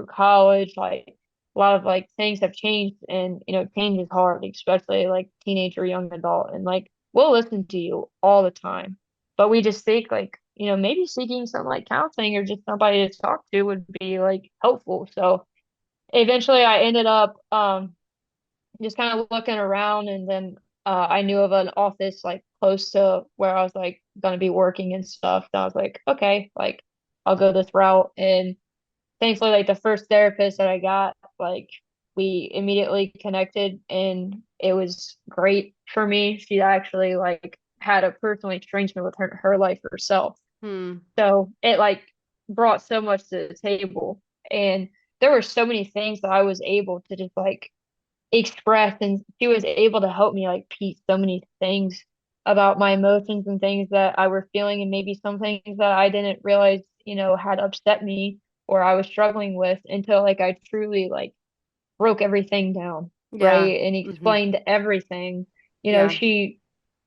college, like a lot of like things have changed and change is hard, especially like teenager, young adult. And like we'll listen to you all the time. But we just think like, maybe seeking some like counseling or just somebody to talk to would be like helpful. So eventually I ended up just kind of looking around and then I knew of an office like close to where I was like gonna be working and stuff. And I was like, okay, like I'll go this route. And thankfully, like the first therapist that I got, like we immediately connected and it was great for me. She actually like had a personal estrangement with her life herself. Hmm. So it like brought so much to the table. And there were so many things that I was able to just like express and she was able to help me like piece so many things about my emotions and things that I were feeling and maybe some things that I didn't realize, had upset me or I was struggling with until like I truly like broke everything down, Yeah. right? And Mm-hmm. explained everything. Yeah. She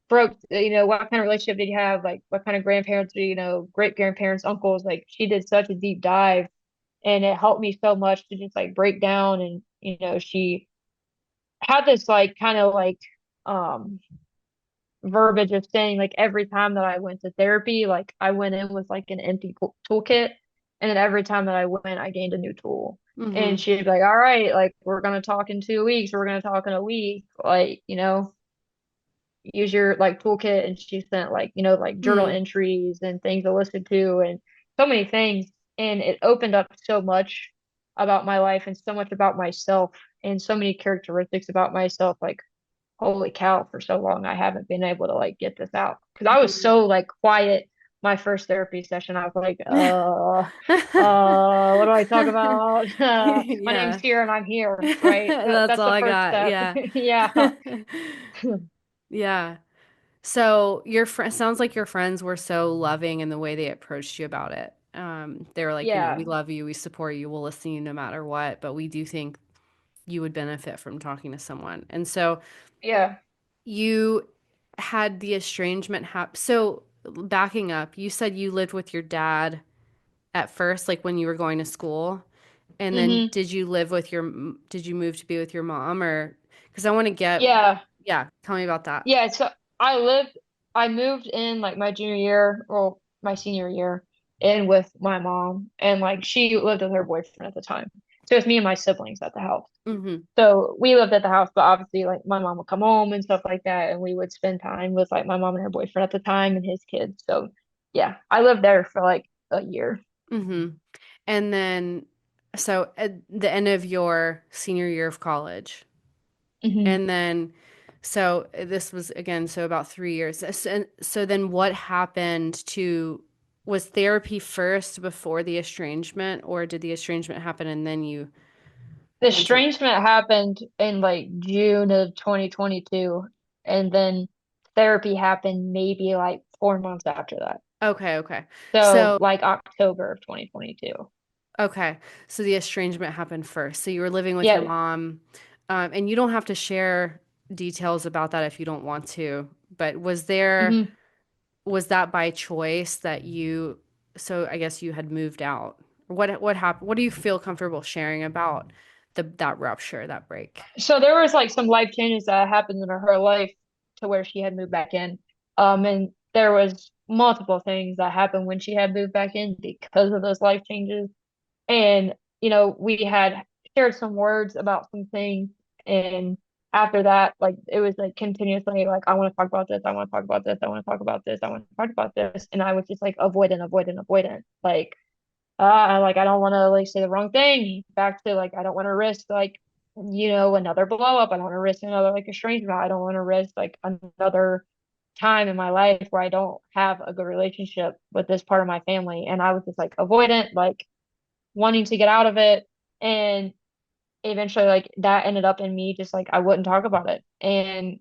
broke, what kind of relationship did you have? Like what kind of grandparents, great grandparents, uncles, like she did such a deep dive and it helped me so much to just like break down and she had this like kind of like um verbiage of saying like every time that I went to therapy, like I went in with like an empty toolkit, and then every time that I went, I gained a new tool. And Mm-hmm. she'd be like, "All right, like we're gonna talk in 2 weeks, we're gonna talk in a week, like use your like toolkit." And she sent like like journal Mm-hmm. entries and things to listen to and so many things, and it opened up so much about my life and so much about myself and so many characteristics about myself, like holy cow, for so long I haven't been able to like get this out because I was so like quiet my first therapy session. I was like, what do I talk about? My name's Yeah. here and I'm here, right? That's That's all the I first got. step. Yeah. Yeah. Yeah. So your friend sounds like your friends were so loving in the way they approached you about it. They were like, we Yeah. love you, we support you, we'll listen to you no matter what, but we do think you would benefit from talking to someone. And so Yeah. you had the estrangement happen. So backing up, you said you lived with your dad at first, like when you were going to school. And then Hmm. did you move to be with your mom or, because I want to get, Yeah. yeah, tell me about that. Yeah. So I moved in like my junior year, well, my senior year, in with my mom, and like she lived with her boyfriend at the time. So it was me and my siblings at the house. Mm-hmm. So we lived at the house, but obviously, like my mom would come home and stuff like that, and we would spend time with like my mom and her boyfriend at the time and his kids. So yeah, I lived there for like a year. Mm-hmm. And then, so at the end of your senior year of college, Hmm. and then, so this was again, so about 3 years. So then what happened to, was therapy first before the estrangement, or did the estrangement happen and then you The went to, estrangement happened in like June of 2022, and then therapy happened maybe like 4 months after that. okay, okay. So So, like October of 2022. okay. So the estrangement happened first. So you were living with your Yeah. mom, and you don't have to share details about that if you don't want to, but Hmm. was that by choice that you, so I guess you had moved out? What happened? What do you feel comfortable sharing about that rupture, that break? So there was like some life changes that happened in her life to where she had moved back in. And there was multiple things that happened when she had moved back in because of those life changes. And, we had shared some words about some things. And after that, like it was like continuously like, I want to talk about this, I want to talk about this, I want to talk about this, I want to talk about this. And I was just like avoidant, avoidant, avoidant. Like I don't want to like say the wrong thing. Back to like I don't want to risk like another blow up. I don't want to risk another like estrangement. I don't want to risk like another time in my life where I don't have a good relationship with this part of my family. And I was just like avoidant, like wanting to get out of it. And eventually like that ended up in me just like I wouldn't talk about it. And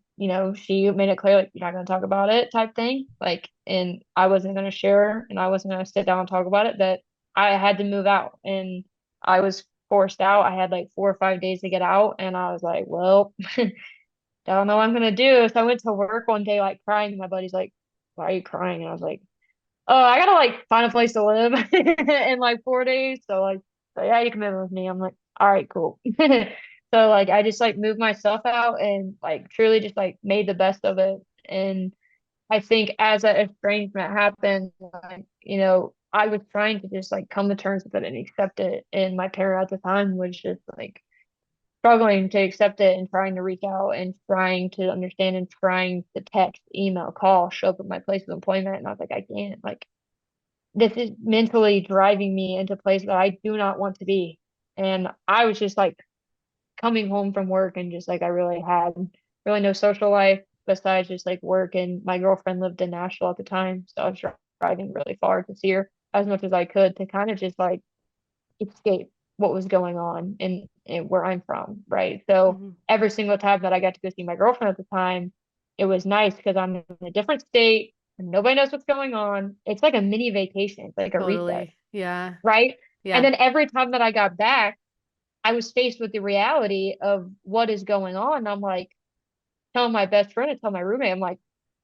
she made it clear like you're not going to talk about it type thing. Like and I wasn't going to share and I wasn't going to sit down and talk about it, that I had to move out and I was forced out. I had like 4 or 5 days to get out and I was like, well, I don't know what I'm going to do. So I went to work one day like crying and my buddy's like, why are you crying? And I was like, oh, I gotta like find a place to live in like 4 days. So yeah, you can move with me. I'm like, all right, cool. So like I just like moved myself out and like truly just like made the best of it. And I think as that estrangement happened, like, I was trying to just like come to terms with it and accept it. And my parent at the time was just like struggling to accept it and trying to reach out and trying to understand and trying to text, email, call, show up at my place of employment. And I was like, I can't. Like this is mentally driving me into a place that I do not want to be. And I was just like coming home from work and just like I really had really no social life besides just like work. And my girlfriend lived in Nashville at the time. So I was driving really far to see her as much as I could to kind of just like escape what was going on in where I'm from. Right. So Hmm. every single time that I got to go see my girlfriend at the time, it was nice because I'm in a different state and nobody knows what's going on. It's like a mini vacation. It's like a reset, Totally. Yeah. right? And Yeah. then every time that I got back, I was faced with the reality of what is going on. I'm like telling my best friend and tell my roommate, I'm like,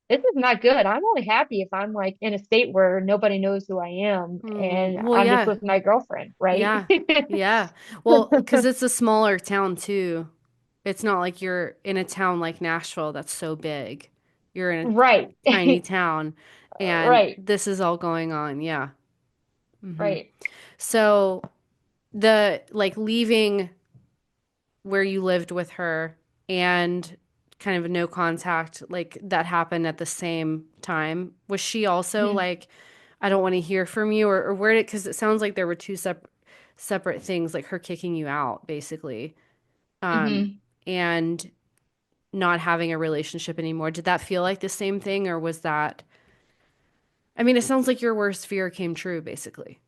this is not good. I'm only happy if I'm like in a state where nobody knows who I am and Well, I'm just yeah. with my girlfriend, right? Yeah. Yeah. Well, because it's a smaller town too. It's not like you're in a town like Nashville that's so big. You're in Right. a tiny town and Right. this is all going on. Yeah. Hmm. Right. So the like leaving where you lived with her and kind of no contact, like that happened at the same time. Was she also Hmm. like, I don't want to hear from you, or where did, because it sounds like there were two separate things, like her kicking you out, basically, Hmm. and not having a relationship anymore. Did that feel like the same thing, or was that, I mean, it sounds like your worst fear came true, basically.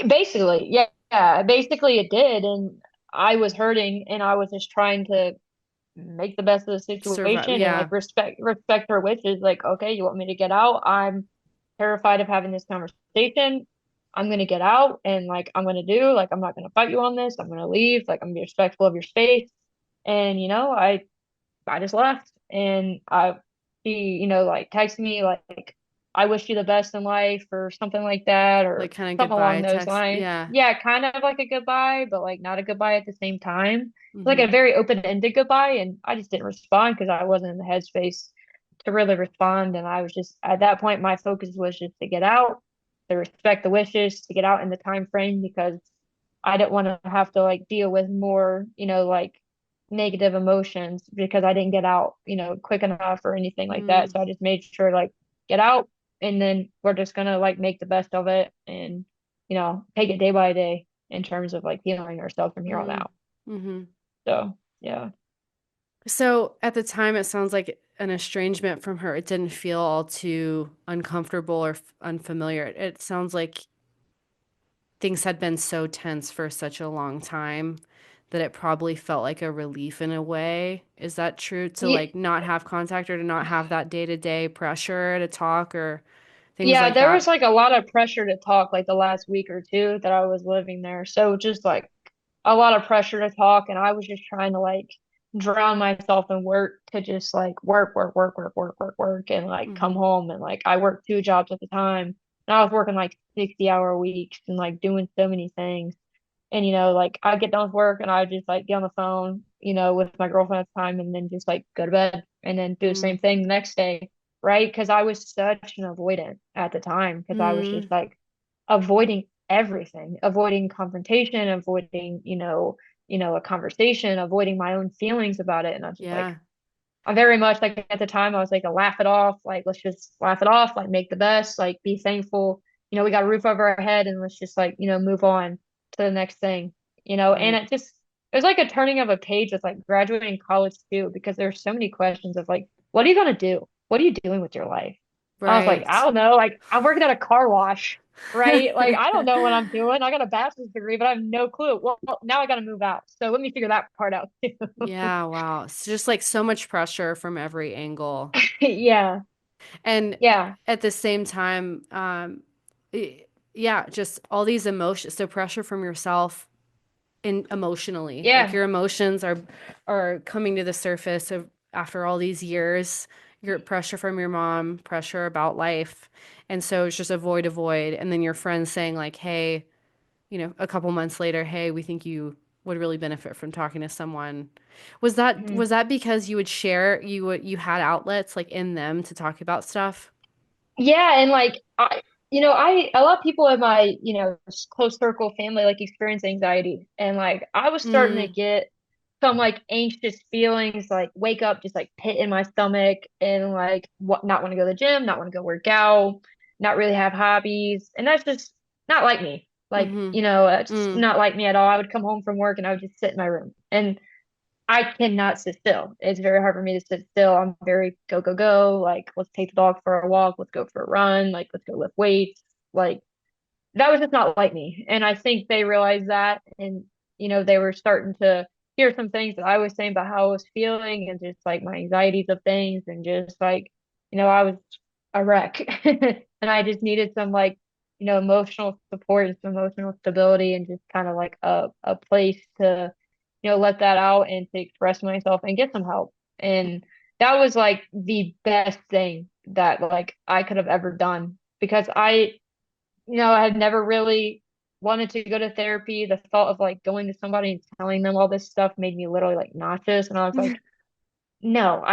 Basically, yeah, yeah. Basically, it did, and I was hurting, and I was just trying to make the best of the Survive. situation and like Yeah. respect her wishes. Like, okay, you want me to get out? I'm terrified of having this conversation. I'm gonna get out, and like I'm gonna do like I'm not gonna fight you on this. I'm gonna leave. Like I'm gonna be respectful of your space. And I just left, and she, like texted me like I wish you the best in life or something like that Like or kind of something along goodbye those text. lines. Yeah. Yeah, kind of like a goodbye, but like not a goodbye at the same time. Like Hmm. a very open-ended goodbye, and I just didn't respond because I wasn't in the headspace to really respond. And I was just at that point, my focus was just to get out, to respect the wishes, to get out in the time frame because I didn't want to have to like deal with more, like negative emotions because I didn't get out, quick enough or anything like that. Mm. So I just made sure like get out and then we're just gonna like make the best of it and take it day by day in terms of like healing ourselves from here on Mm. out. Hmm. So yeah. So at the time, it sounds like an estrangement from her. It didn't feel all too uncomfortable or unfamiliar. It sounds like things had been so tense for such a long time that it probably felt like a relief in a way. Is that true? To Yeah, like not have contact or to not have that day to day pressure to talk or things yeah, like there was that? like a lot of pressure to talk like the last week or two that I was living there. So just like a lot of pressure to talk and I was just trying to like drown myself in work to just like work and like come Mm-hmm. home and like I worked two jobs at the time and I was working like 60-hour weeks and like doing so many things. And like I get done with work and I just like get on the phone, with my girlfriend at the time and then just like go to bed and then do the Mm. same thing the next day, right? Because I was such an avoidant at the time because I was just Mm. like avoiding everything, avoiding confrontation, avoiding, a conversation, avoiding my own feelings about it. And I was just like, Yeah. I very much like at the time I was like, laugh it off, like let's just laugh it off, like make the best, like be thankful. We got a roof over our head and let's just like, move on to the next thing. And Right. it was like a turning of a page with like graduating college too, because there's so many questions of like, what are you gonna do? What are you doing with your life? I was like, I Right. don't know, like I'm working at a car wash, right? Like I don't know what I'm doing. I got a bachelor's degree, but I have no clue. Well, now I gotta move out. So let me figure that part out too. Yeah, wow. It's just like so much pressure from every angle. Yeah. And Yeah. at the same time, yeah, just all these emotions, so pressure from yourself in emotionally, like Yeah. your emotions are coming to the surface of after all these years, your pressure from your mom, pressure about life. And so it's just avoid, and then your friends saying like, hey, a couple months later, hey, we think you would really benefit from talking to someone. Was Mhm. that because you would share, you had outlets like in them to talk about stuff? Yeah, and like I a lot of people in my, close circle family like experience anxiety and like I was starting to Mm, get some like anxious feelings like wake up just like pit in my stomach and like what not want to go to the gym, not want to go work out, not really have hobbies, and that's just not like me. Like, mm-hmm, it's mm, not like me at all. I would come home from work and I would just sit in my room. And I cannot sit still. It's very hard for me to sit still. I'm very go, go, go. Like, let's take the dog for a walk. Let's go for a run. Like, let's go lift weights. Like, that was just not like me. And I think they realized that. And, they were starting to hear some things that I was saying about how I was feeling and just like my anxieties of things. And just like, I was a wreck. And I just needed some like, emotional support and some emotional stability and just kind of like a place to let that out and to express myself and get some help. And that was like the best thing that like I could have ever done because I had never really wanted to go to therapy. The thought of like going to somebody and telling them all this stuff made me literally like nauseous. And I was like, no,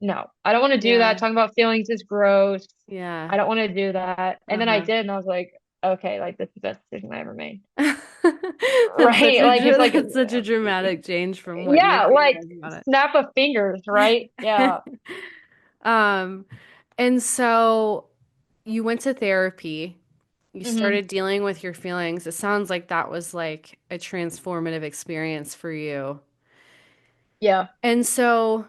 no, I don't want to do that. Yeah. Talking about feelings is gross. Yeah. I don't want to do that. And then I Uh-huh. did, and I was like, okay, like this is the best decision I ever made. That's such Right? Like it's like that's such a dramatic change from what you yeah, like realized about snap of fingers, right? Yeah. it. Um, and so you went to therapy, you Hmm. started dealing with your feelings. It sounds like that was like a transformative experience for you. Yeah. And so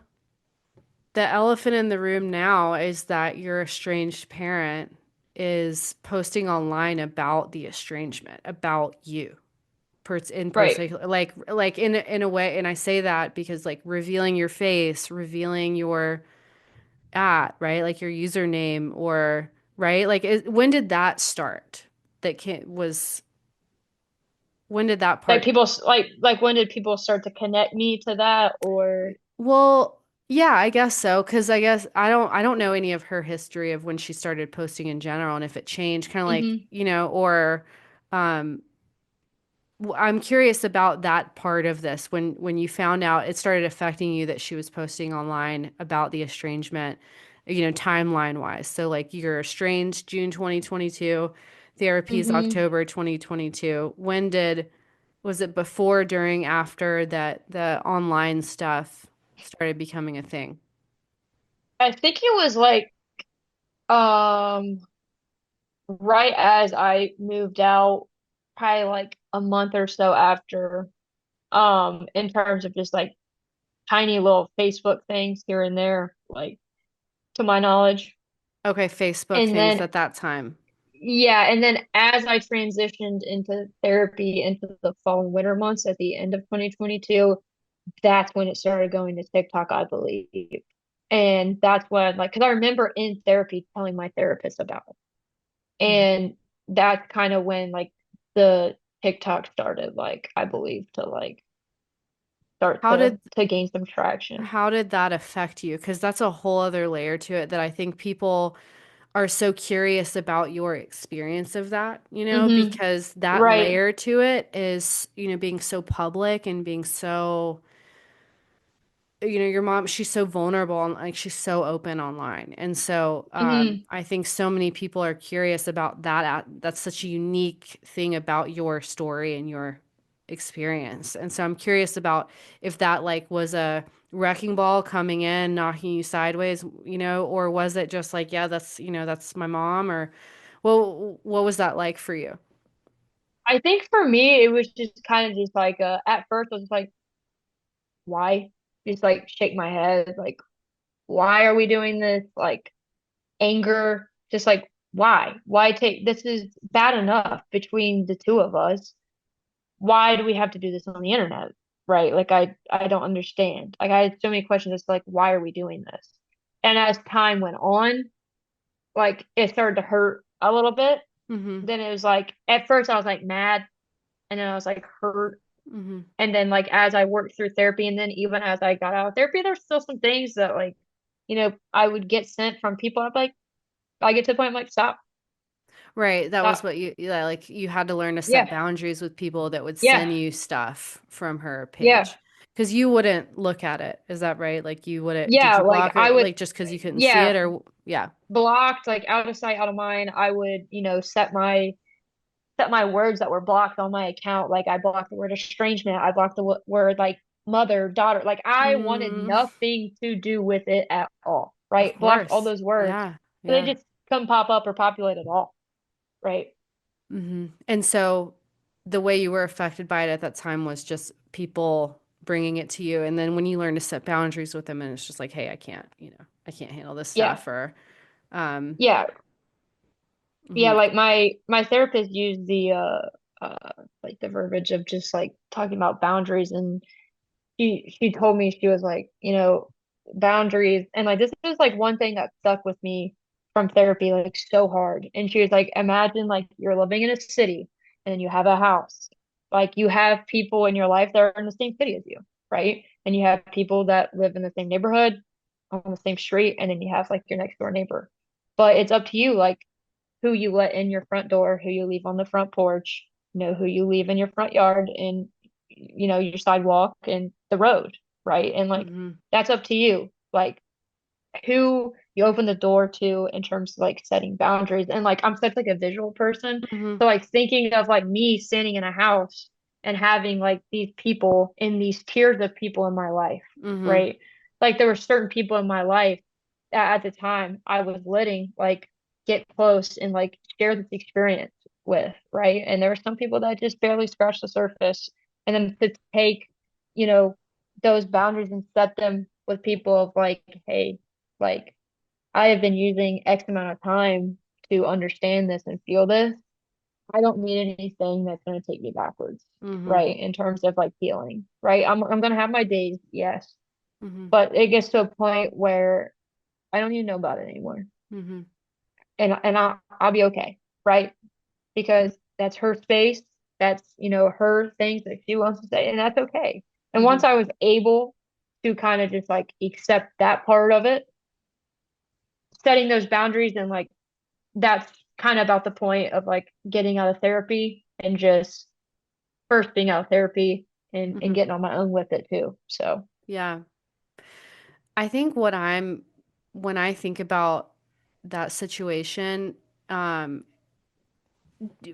the elephant in the room now is that your estranged parent is posting online about the estrangement, about you. In Right. particular, like in a way, and I say that because like revealing your face, revealing your right, like your username, or right, like when did that start? That can was When did that Like part? people like when did people start to connect me to that or Well, yeah, I guess so. Because I guess I don't know any of her history of when she started posting in general, and if it changed, kind of like hmm or um, I'm curious about that part of this when you found out it started affecting you that she was posting online about the estrangement, timeline wise. So like you're estranged June 2022, therapy's hmm October 2022. When did Was it before, during, after that the online stuff started becoming a thing? I think it was like um right as I moved out, probably like a month or so after, in terms of just like tiny little Facebook things here and there, like to my knowledge. Okay, Facebook And things then at that time. yeah, and then as I transitioned into therapy into the fall and winter months at the end of 2022, that's when it started going to TikTok, I believe. And that's when, like, because I remember in therapy telling my therapist about it. Mhm. And that's kind of when, like, the TikTok started, like, I believe, to, like, start How did to gain some traction. how did that affect you? Because that's a whole other layer to it that I think people are so curious about your experience of that, Hmm. because that Right. layer to it is, being so public and being so, your mom, she's so vulnerable and like she's so open online. And so Hmm. I think so many people are curious about that. That's such a unique thing about your story and your experience. And so I'm curious about if that like was a wrecking ball coming in, knocking you sideways, or was it just like, yeah, that's my mom, or well, what was that like for you? I think for me, it was just kind of just like, at first, I was like, why? Just like shake my head, like, why are we doing this? Like, anger, just like, why? Why take this is bad enough between the two of us. Why do we have to do this on the internet? Right? Like I don't understand. Like I had so many questions as to like why are we doing this? And as time went on, like it started to hurt a little bit. Mm-hmm. Then it was like at first I was like mad and then I was like hurt. Mm-hmm. And then like as I worked through therapy and then even as I got out of therapy, there's still some things that like, I would get sent from people. I'd be like, I get to the point I'm like, stop, Right. That was stop. what yeah, like you had to learn to set Yeah, boundaries with people that would yeah, send you stuff from her yeah. page. Because you wouldn't look at it. Is that right? Like you wouldn't, did Yeah, you like block I her would, like just because you couldn't see yeah, it, or yeah. blocked, like out of sight, out of mind. I would, set my words that were blocked on my account. Like I blocked the word estrangement. I blocked the word like mother, daughter. Like I wanted Mm, nothing to do with it at all. of Right? Blocked all course. those words. Yeah. So they Yeah. just couldn't pop up or populate at all. Right? And so the way you were affected by it at that time was just people bringing it to you. And then when you learn to set boundaries with them, and it's just like, hey, I can't handle this Yeah. stuff, or, um, Yeah. Yeah. mhm, Like my therapist used the like the verbiage of just like talking about boundaries and she told me she was like, boundaries and like this is like one thing that stuck with me from therapy like so hard. And she was like, imagine like you're living in a city and you have a house. Like you have people in your life that are in the same city as you, right? And you have people that live in the same neighborhood on the same street, and then you have like your next door neighbor. But it's up to you, like who you let in your front door, who you leave on the front porch. know, who you leave in your front yard and, your sidewalk and the road, right? And like, Mm-hmm. that's up to you. Like, who you open the door to in terms of like setting boundaries. And like I'm such like a visual person. Mm-hmm. So like thinking of like me standing in a house and having like these people in these tiers of people in my life, Mm-hmm. right? Like there were certain people in my life that at the time I was letting like get close and like share this experience with, right? And there were some people that just barely scratched the surface. And then to take, you know, those boundaries and set them with people of like, hey, like, I have been using X amount of time to understand this and feel this. I don't need anything that's going to take me backwards, Mm-hmm. right? In terms of like healing, right? I'm going to have my days, yes, Mm-hmm. but it gets to a point where I don't even know about it anymore, Mm-hmm. and I'll be okay, right? Because that's her space, that's her things that she wants to say, and that's okay. And Mm-hmm. once I was able to kind of just like accept that part of it, setting those boundaries and like that's kind of about the point of like getting out of therapy and just first being out of therapy and Mm-hmm. getting on my own with it too. So, Yeah. I think when I think about that situation, um,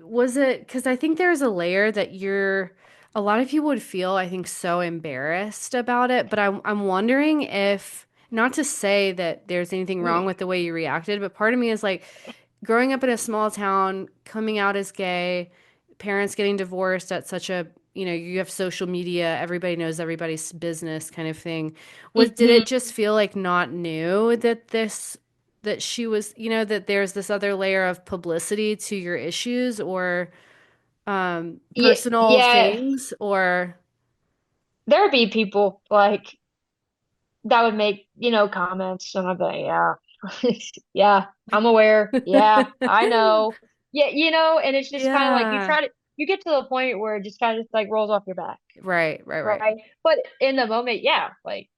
was it because I think there's a layer that a lot of people would feel, I think, so embarrassed about it. But I'm wondering if, not to say that there's anything wrong with the way you reacted, but part of me is like, growing up in a small town, coming out as gay, parents getting divorced at such a, you have social media, everybody knows everybody's business kind of thing. Did it mhm. just feel like not new that she was, that there's this other layer of publicity to your issues or Yeah, personal yeah, things or there would be people like that would make, comments and I'd be like, yeah, yeah, I'm aware. Yeah, I know. Yeah, and it's just kind of like yeah. you get to the point where it just kind of just like rolls off your back, Right, right, right. right? But in the moment, yeah, like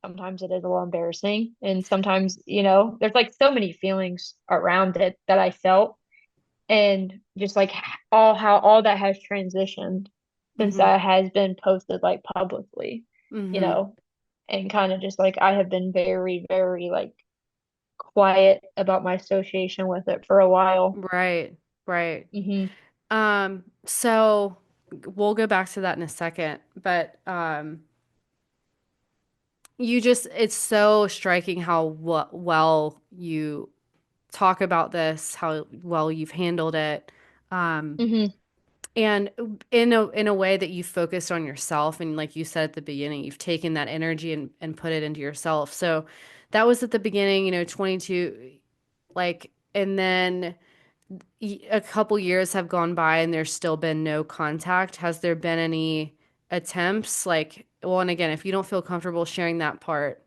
sometimes it is a little embarrassing. And sometimes, there's like so many feelings around it that I felt. And just like how all that has transitioned since Mhm. that has been posted like publicly, you Mhm. know, and kind of just like I have been very, very like quiet about my association with it for a while. Right. Right. Hmm. So we'll go back to that in a second, but it's so striking how well you talk about this, how well you've handled it. Um, Hmm. and in a way that you focused on yourself and like you said at the beginning, you've taken that energy and put it into yourself. So that was at the beginning, 22, like, and then a couple years have gone by and there's still been no contact. Has there been any attempts? Like, well, and again, if you don't feel comfortable sharing that part,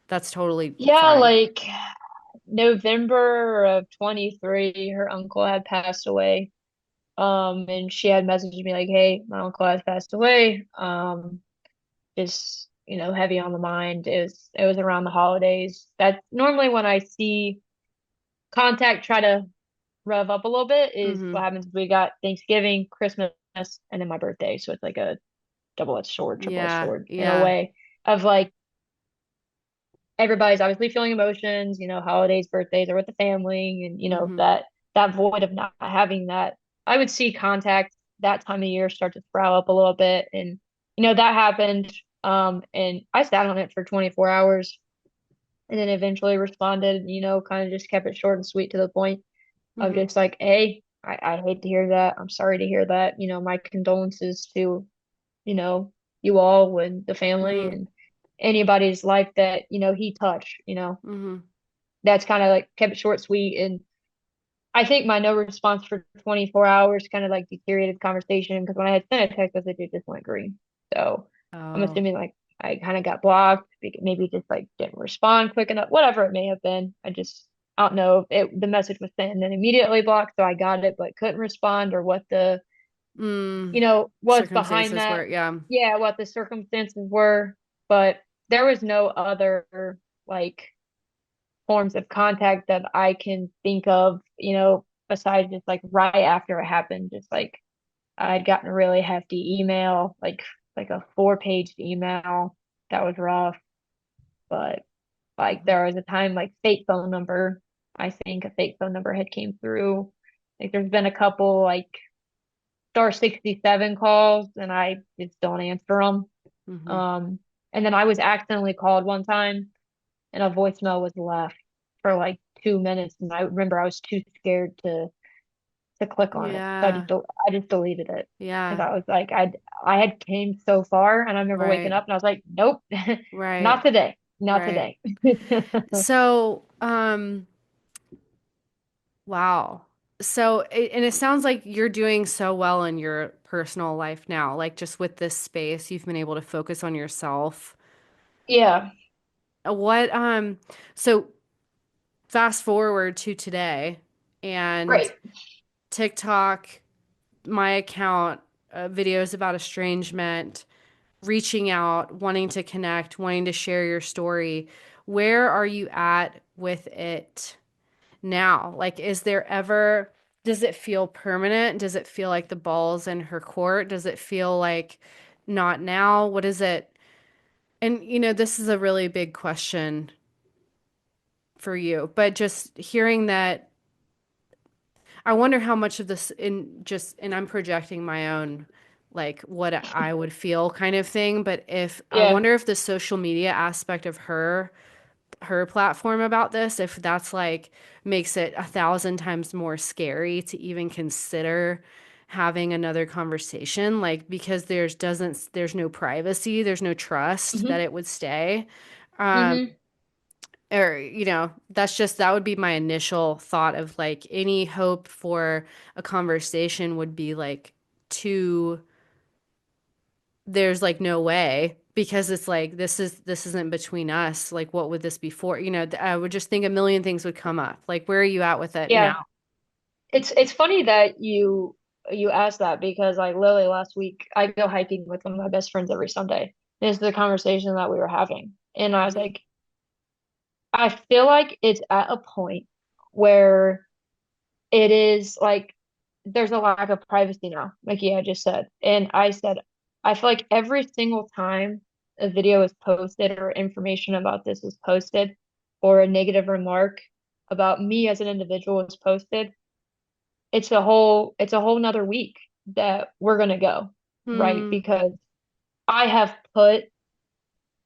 that's totally Yeah, fine. like November of 23, her uncle had passed away. And she had messaged me like, "Hey, my uncle has passed away. Just, heavy on the mind." It was around the holidays. That's normally when I see contact try to rev up a little bit is Mm-hmm. what happens. We got Thanksgiving, Christmas, and then my birthday. So it's like a double-edged sword, triple-edged Yeah, sword in a yeah. way of like everybody's obviously feeling emotions, holidays, birthdays are with the family, and Mm-hmm. that void of not having that. I would see contact that time of year start to sprout up a little bit, and that happened. And I sat on it for 24 hours, and then eventually responded. Kind of just kept it short and sweet to the point of Mm-hmm. just like, hey, I hate to hear that. I'm sorry to hear that. My condolences to you all and the family Mm-hmm. and anybody's life that he touched. Mm-hmm. That's kind of like kept it short, sweet. And I think my no response for 24 hours kind of like deteriorated the conversation because when I had sent a text message, it just went green. So I'm Oh. assuming like I kind of got blocked, maybe just like didn't respond quick enough, whatever it may have been. I don't know if the message was sent and then immediately blocked, so I got it but couldn't respond or what the, Mm. was behind Circumstances that. where, yeah. Yeah, what the circumstances were. But there was no other like forms of contact that I can think of, besides just like right after it happened, just like I'd gotten a really hefty email, like a 4-page email that was rough. But like Mhm. there was a time like fake phone number, I think a fake phone number had came through. Like there's been a couple like star 67 calls and I just don't answer them. Mhm. Um, and then I was accidentally called one time and a voicemail was left for like 2 minutes and I remember I was too scared to click on it. So Yeah. I just deleted it because Yeah. I was like I had came so far and I remember waking Right. up and I was like, nope, Right. not today. Not Right. today. So, wow. So, and it sounds like you're doing so well in your personal life now. Like just with this space, you've been able to focus on yourself. Yeah, What, so fast forward to today and right. TikTok, my account, videos about estrangement, reaching out, wanting to connect, wanting to share your story. Where are you at with it now? Like, is there ever, does it feel permanent? Does it feel like the ball's in her court? Does it feel like not now? What is it? And, this is a really big question for you, but just hearing that, I wonder how much of this and I'm projecting my own, like what I would feel kind of thing. But if I Yeah. wonder if the social media aspect of her platform about this, if that's like makes it 1,000 times more scary to even consider having another conversation, like because there's no privacy, there's no trust that hmm it would stay. hmm Or, that would be my initial thought of like any hope for a conversation would be like too, there's like no way because it's like this isn't between us. Like what would this be for? I would just think a million things would come up. Like where are you at with it Yeah. now? It's funny that you asked that because like literally last week I go hiking with one of my best friends every Sunday. This is the conversation that we were having. And I was Hmm. like, I feel like it's at a point where it is like there's a lack of privacy now, like you had just said. And I said, I feel like every single time a video is posted or information about this is posted or a negative remark about me as an individual is posted, it's a whole nother week that we're gonna go, right? Hmm. Because I have put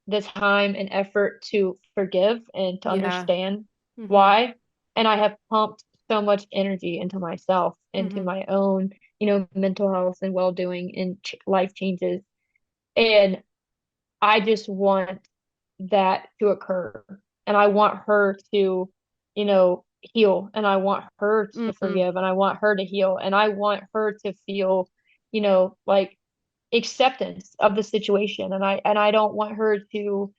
the time and effort to forgive and to Yeah. understand Hmm. why. And I have pumped so much energy into myself, into Hmm. my own, mental health and well-doing and ch life changes. And I just want that to occur. And I want her to, heal. And I want her to Hmm. forgive. And I want her to heal. And I want her to feel, like acceptance of the situation and I don't want her to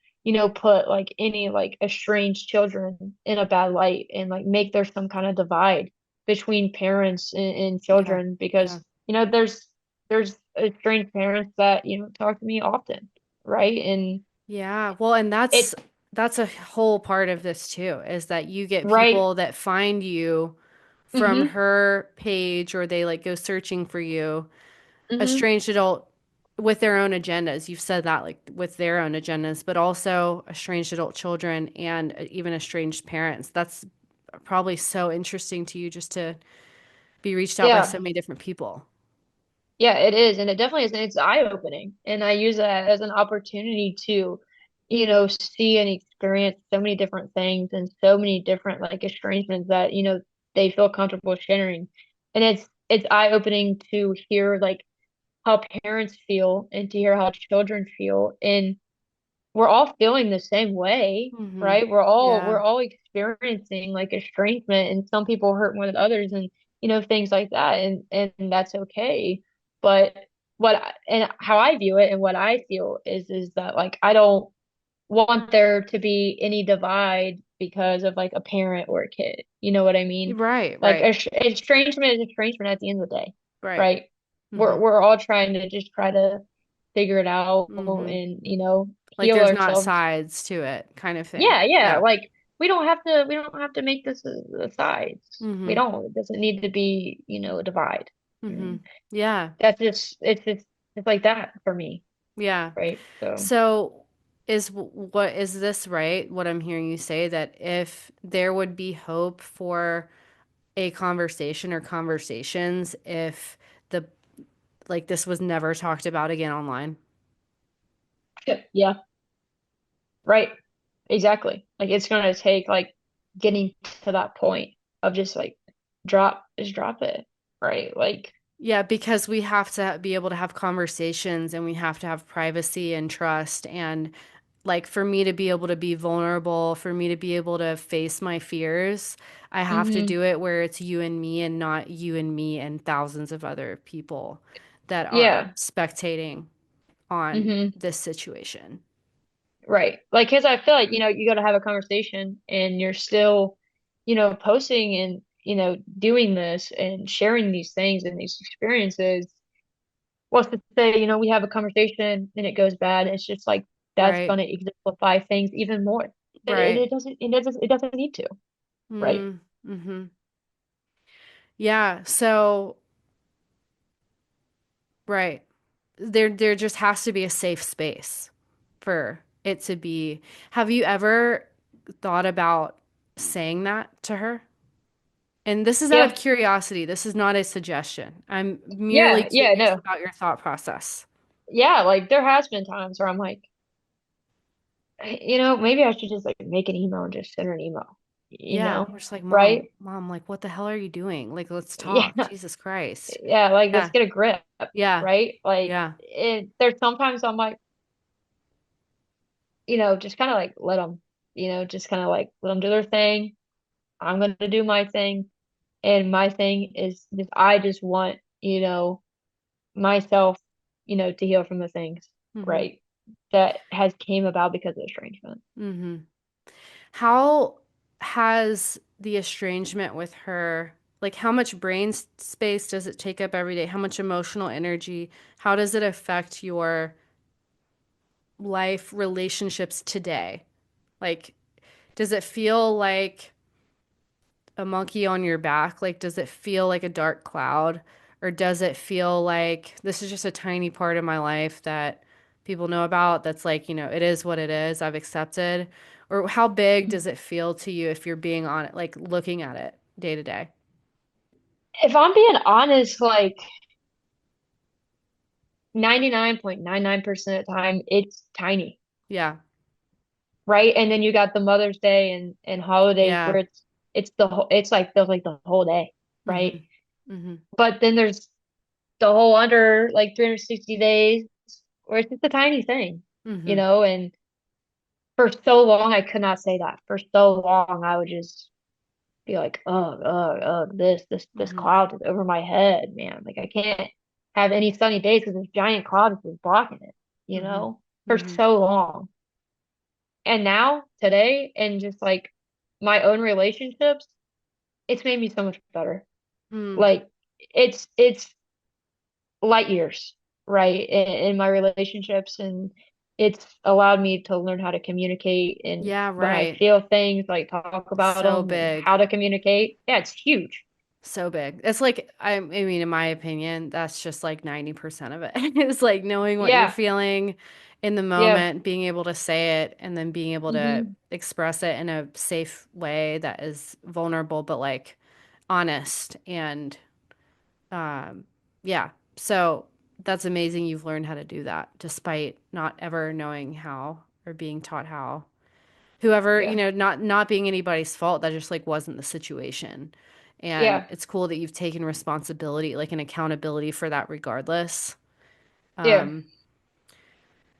put like any like estranged children in a bad light and like make there some kind of divide between parents and Yeah. children Yeah. because there's estranged parents that talk to me often, right? And Yeah. Well, and it that's a whole part of this too, is that you get right. people that find you from Mm-hmm. her page or they like go searching for you, a Mm-hmm. strange adult with their own agendas. You've said that like with their own agendas, but also estranged adult children and even estranged parents. That's probably so interesting to you just to be reached out by Yeah. so many different people. Yeah, it is, and it definitely is, and it's eye-opening. And I use that as an opportunity to, see and experience so many different things and so many different like estrangements that, they feel comfortable sharing. And it's eye-opening to hear like how parents feel and to hear how children feel. And we're all feeling the same way, Hmm. right? We're Yeah. all experiencing like estrangement and some people hurt more than others and things like that and that's okay. But and how I view it and what I feel is that like I don't want there to be any divide because of like a parent or a kid. You know what I mean? Right, Like right, estrangement is estrangement at the end of the day, right. right? Hmm. We're all trying to just try to figure it out Hmm. and Like heal there's not ourselves. sides to it, kind of thing. Yeah, yeah. Yeah. Like we don't have to make this a sides. We Hmm. don't. It doesn't need to be, a divide. Mm-hmm. Yeah. That's just it's like that for me, Yeah. right? So So what is this right? What I'm hearing you say that if there would be hope for a conversation or conversations if the like this was never talked about again online. yeah, right. Exactly. Like it's gonna take like getting to that point of just like just drop it, right? Like, Yeah, because we have to be able to have conversations and we have to have privacy and trust and like for me to be able to be vulnerable, for me to be able to face my fears, I have to hmm do it where it's you and me and not you and me and thousands of other people that are yeah, spectating on hmm this situation. right. Like, because I feel like you got to have a conversation, and you're still, posting and doing this and sharing these things and these experiences. What's to say, we have a conversation and it goes bad. It's just like that's Right. going to exemplify things even more. Right. It doesn't need to, right? Mm-hmm. Yeah. So, right. There just has to be a safe space for it to be. Have you ever thought about saying that to her? And this is out of Yeah, curiosity. This is not a suggestion. I'm merely yeah, curious no, about your thought process. yeah. Like there has been times where I'm like, maybe I should just like make an email and just send her an email, Yeah, we're just like, right? mom, like, what the hell are you doing? Like, let's talk. Yeah, Jesus Christ. yeah. Like let's Yeah, get a grip, yeah, right? Like yeah. there's sometimes I'm like, just kind of like let them, just kind of like let them do their thing. I'm gonna do my thing, and my thing is just I just want, myself, to heal from the things, Mm-hmm. right? That has came about because of estrangement. Mm-hmm. How has the estrangement with her, like, how much space does it take up every day? How much emotional energy? How does it affect your life relationships today? Like, does it feel like a monkey on your back? Like, does it feel like a dark cloud? Or does it feel like this is just a tiny part of my life that people know about that's like, it is what it is, I've accepted? Or how big does it feel to you if you're being on it, like looking at it day to day? If I'm being honest, like 99.99% of the time, it's tiny, Yeah. right? And then you got the Mother's Day and holidays Yeah. where it's like feels like the whole day, right? Mm-hmm. Mm-hmm. But then there's the whole under like 360 days where it's just a tiny thing, Mm-hmm. and for so long I could not say that. For so long I would just be like, this Mm-hmm. cloud is over my head, man. Like I can't have any sunny days because this giant cloud is just blocking it, Mm-hmm. for Mm-hmm. so long. And now, today, and just like my own relationships, it's made me so much better. Mm. Like it's light years, right, in my relationships, and it's allowed me to learn how to communicate and Yeah, when I right. feel things, like talk about So them and big. how to communicate. Yeah, it's huge. So big. It's like, I mean, in my opinion, that's just like 90% of it. It's like knowing what you're Yeah, feeling in the yeah. moment, being able to say it, and then being able to hmm express it in a safe way that is vulnerable, but like honest. And um, yeah. So that's amazing you've learned how to do that despite not ever knowing how or being taught how. Whoever, Yeah, not being anybody's fault, that just like wasn't the situation. And yeah, it's cool that you've taken responsibility, like an accountability for that regardless. yeah. Um,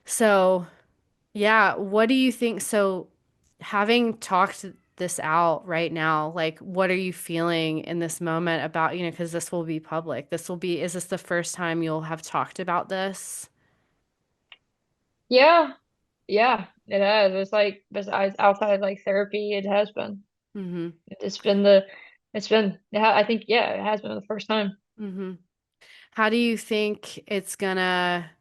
so yeah, what do you think? So having talked this out right now, like what are you feeling in this moment about, because this will be public. Is this the first time you'll have talked about this? Yeah, yeah, it has. It's like besides outside like therapy, it has been. Mm-hmm. It's been the, it's been, yeah, I think, yeah, it has been the first time. Mm-hmm. How do you think it's gonna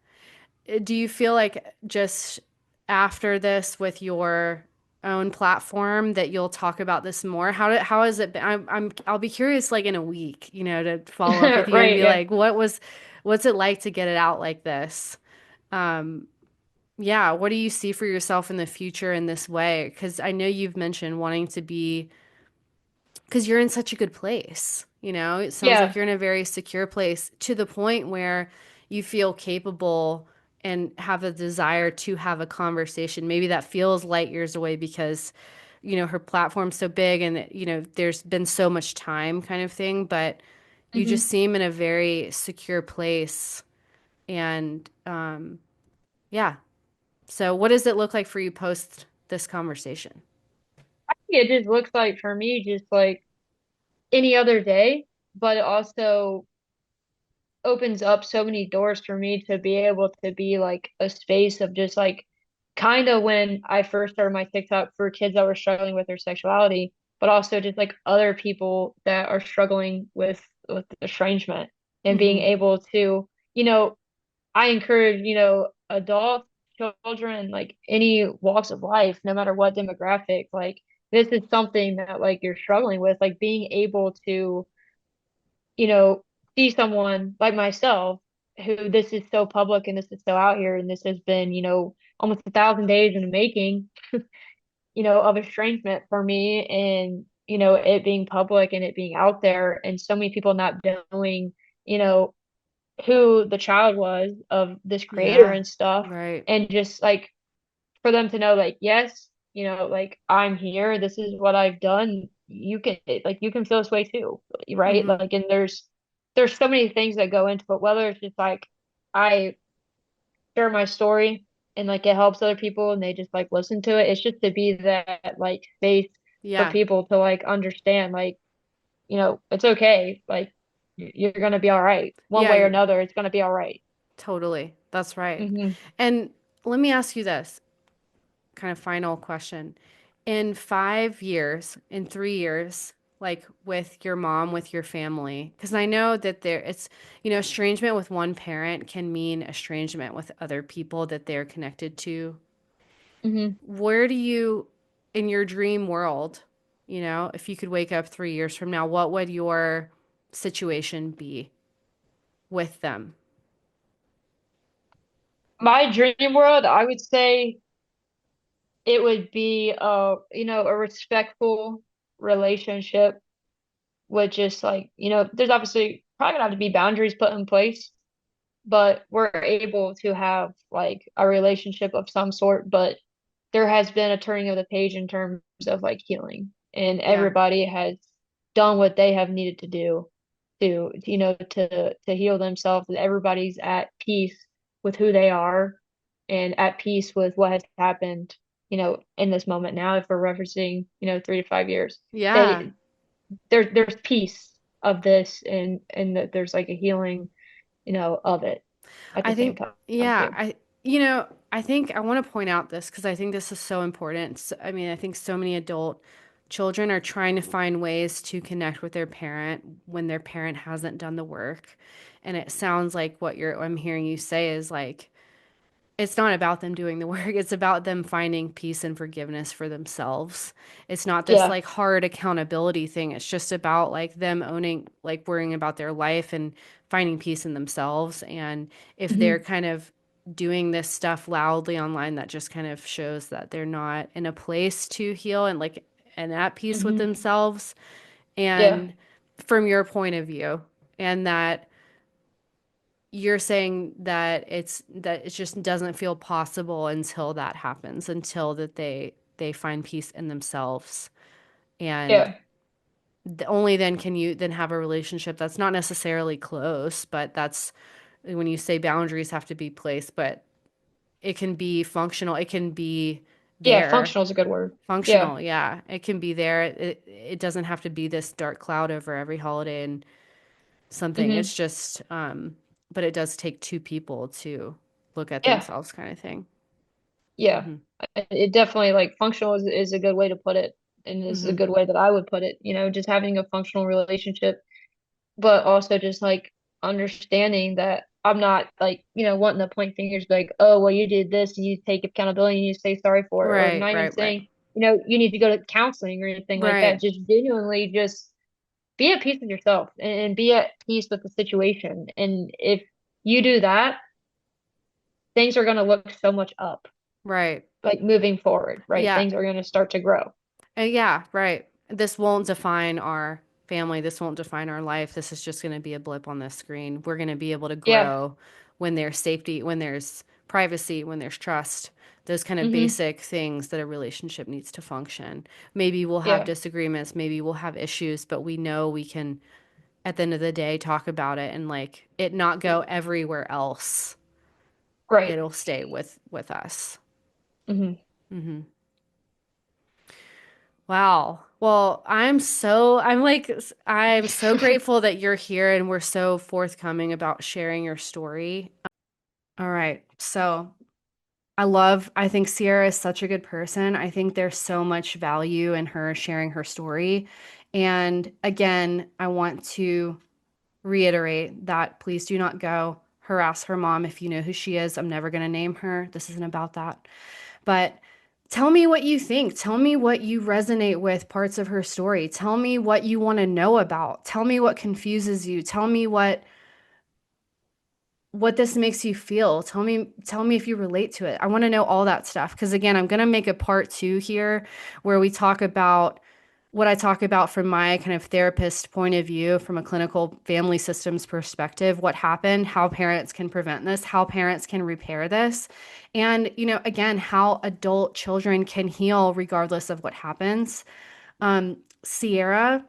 do you feel like just after this with your own platform that you'll talk about this more? How has it been? I'll be curious like in a week, to follow up with you and Right, be yeah. like, what's it like to get it out like this? Um, yeah, what do you see for yourself in the future in this way? Because I know you've mentioned wanting to be, because you're in such a good place. It sounds like Yeah. you're in a very secure place to the point where you feel capable and have a desire to have a conversation. Maybe that feels light years away because, her platform's so big and, there's been so much time kind of thing, but you Hmm. just seem in a very secure place. And yeah. So, what does it look like for you post this conversation? It just looks like for me, just like any other day, but it also opens up so many doors for me to be able to be like a space of just like kind of when I first started my TikTok for kids that were struggling with their sexuality, but also just like other people that are struggling with estrangement and being Hmm. able to, you know, I encourage, adults, children, like any walks of life, no matter what demographic, like this is something that like you're struggling with, like being able to, you know, see someone like myself who this is so public and this is so out here and this has been, almost 1,000 days in the making, of estrangement for me and, it being public and it being out there and so many people not knowing, you know, who the child was of this creator Yeah, and stuff. right. And just like for them to know, like, yes, like I'm here, this is what I've done. You can feel this way too, right? Hmm. Like, and there's so many things that go into it, whether it's just like I share my story and like it helps other people and they just like listen to it. It's just to be that like space for Yeah. people to like understand, like, it's okay. Like you're gonna be all right. One Yeah, way or another, it's gonna be all right. totally. That's right. Mm-hmm. And let me ask you this kind of final question. In 5 years, in 3 years, like with your mom, with your family, because I know that estrangement with one parent can mean estrangement with other people that they're connected to. Mm-hmm. Where do you, in your dream world, if you could wake up 3 years from now, what would your situation be with them? My dream world, I would say it would be a respectful relationship with just like, there's obviously probably gonna have to be boundaries put in place, but we're able to have like a relationship of some sort, but there has been a turning of the page in terms of like healing and Yeah. everybody has done what they have needed to do to heal themselves. Everybody's at peace with who they are and at peace with what has happened, in this moment now, if we're referencing, 3 to 5 years, Yeah. they there's peace of this and that there's like a healing, of it at the I same think, time yeah, too. I think I want to point out this because I think this is so important. I mean, I think so many adult children are trying to find ways to connect with their parent when their parent hasn't done the work. And it sounds like I'm hearing you say is like, it's not about them doing the work. It's about them finding peace and forgiveness for themselves. It's not this Yeah. like hard accountability thing. It's just about like them owning, like worrying about their life and finding peace in themselves. And if they're Hmm. kind of doing this stuff loudly online, that just kind of shows that they're not in a place to heal and at peace with Hmm. themselves. Yeah. And from your point of view, and that you're saying that it just doesn't feel possible until that happens, until that they find peace in themselves. And Yeah. only then can you then have a relationship that's not necessarily close, but that's when you say boundaries have to be placed, but it can be functional. It can be Yeah. there. Functional is a good word. Yeah. Functional, yeah. It can be there. It doesn't have to be this dark cloud over every holiday and something. Hmm. It's just, but it does take two people to look at Yeah. themselves, kind of thing. Yeah. Hmm. It definitely like functional is a good way to put it. And is a Hmm. good way that I would put it, just having a functional relationship, but also just like understanding that I'm not like, wanting to point fingers like, oh, well, you did this and you take accountability and you say sorry for it, or Right, not even right, right. saying you need to go to counseling or anything like that. Right. Just genuinely just be at peace with yourself and be at peace with the situation. And if you do that, things are going to look so much up, Right. like moving forward, right? Yeah. Things are going to start to grow. Yeah, right. This won't define our family. This won't define our life. This is just going to be a blip on the screen. We're going to be able to Yeah. grow when there's safety, when there's privacy, when there's trust, those kind of Hmm. basic things that a relationship needs to function. Maybe we'll have Yeah. disagreements, maybe we'll have issues, but we know we can, at the end of the day, talk about it and like it not go everywhere else. Right. It'll stay with us. Hmm. Hmm. Wow. Well, I'm so grateful that you're here and we're so forthcoming about sharing your story. All right. I think Sierra is such a good person. I think there's so much value in her sharing her story. And again, I want to reiterate that please do not go harass her mom if you know who she is. I'm never going to name her. This isn't about that. But tell me what you think. Tell me what you resonate with parts of her story. Tell me what you want to know about. Tell me what confuses you. Tell me what this makes you feel. Tell me if you relate to it. I want to know all that stuff because again, I'm going to make a part 2 here where we talk about what I talk about from my kind of therapist point of view, from a clinical family systems perspective, what happened, how parents can prevent this, how parents can repair this, and, again, how adult children can heal regardless of what happens. Sierra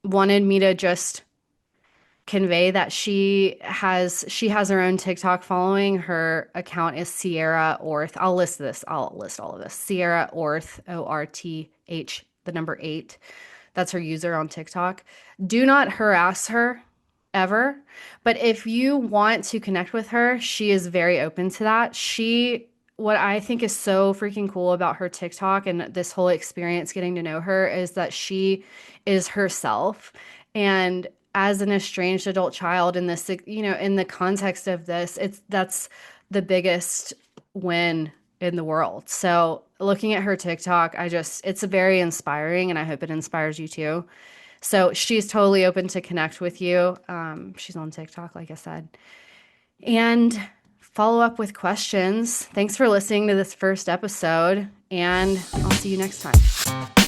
wanted me to just convey that she has her own TikTok following. Her account is Sierra Orth. I'll list this. I'll list all of this. Sierra Orth, ORTH, the number 8. That's her user on TikTok. Do not harass her ever. But if you want to connect with her, she is very open to that. What I think is so freaking cool about her TikTok and this whole experience getting to know her is that she is herself. And as an estranged adult child in this, in the context of this, that's the biggest win in the world. So looking at her TikTok, it's very inspiring and I hope it inspires you too. So she's totally open to connect with you. She's on TikTok, like I said, and follow up with questions. Thanks for listening to this first episode, and I'll see you next time.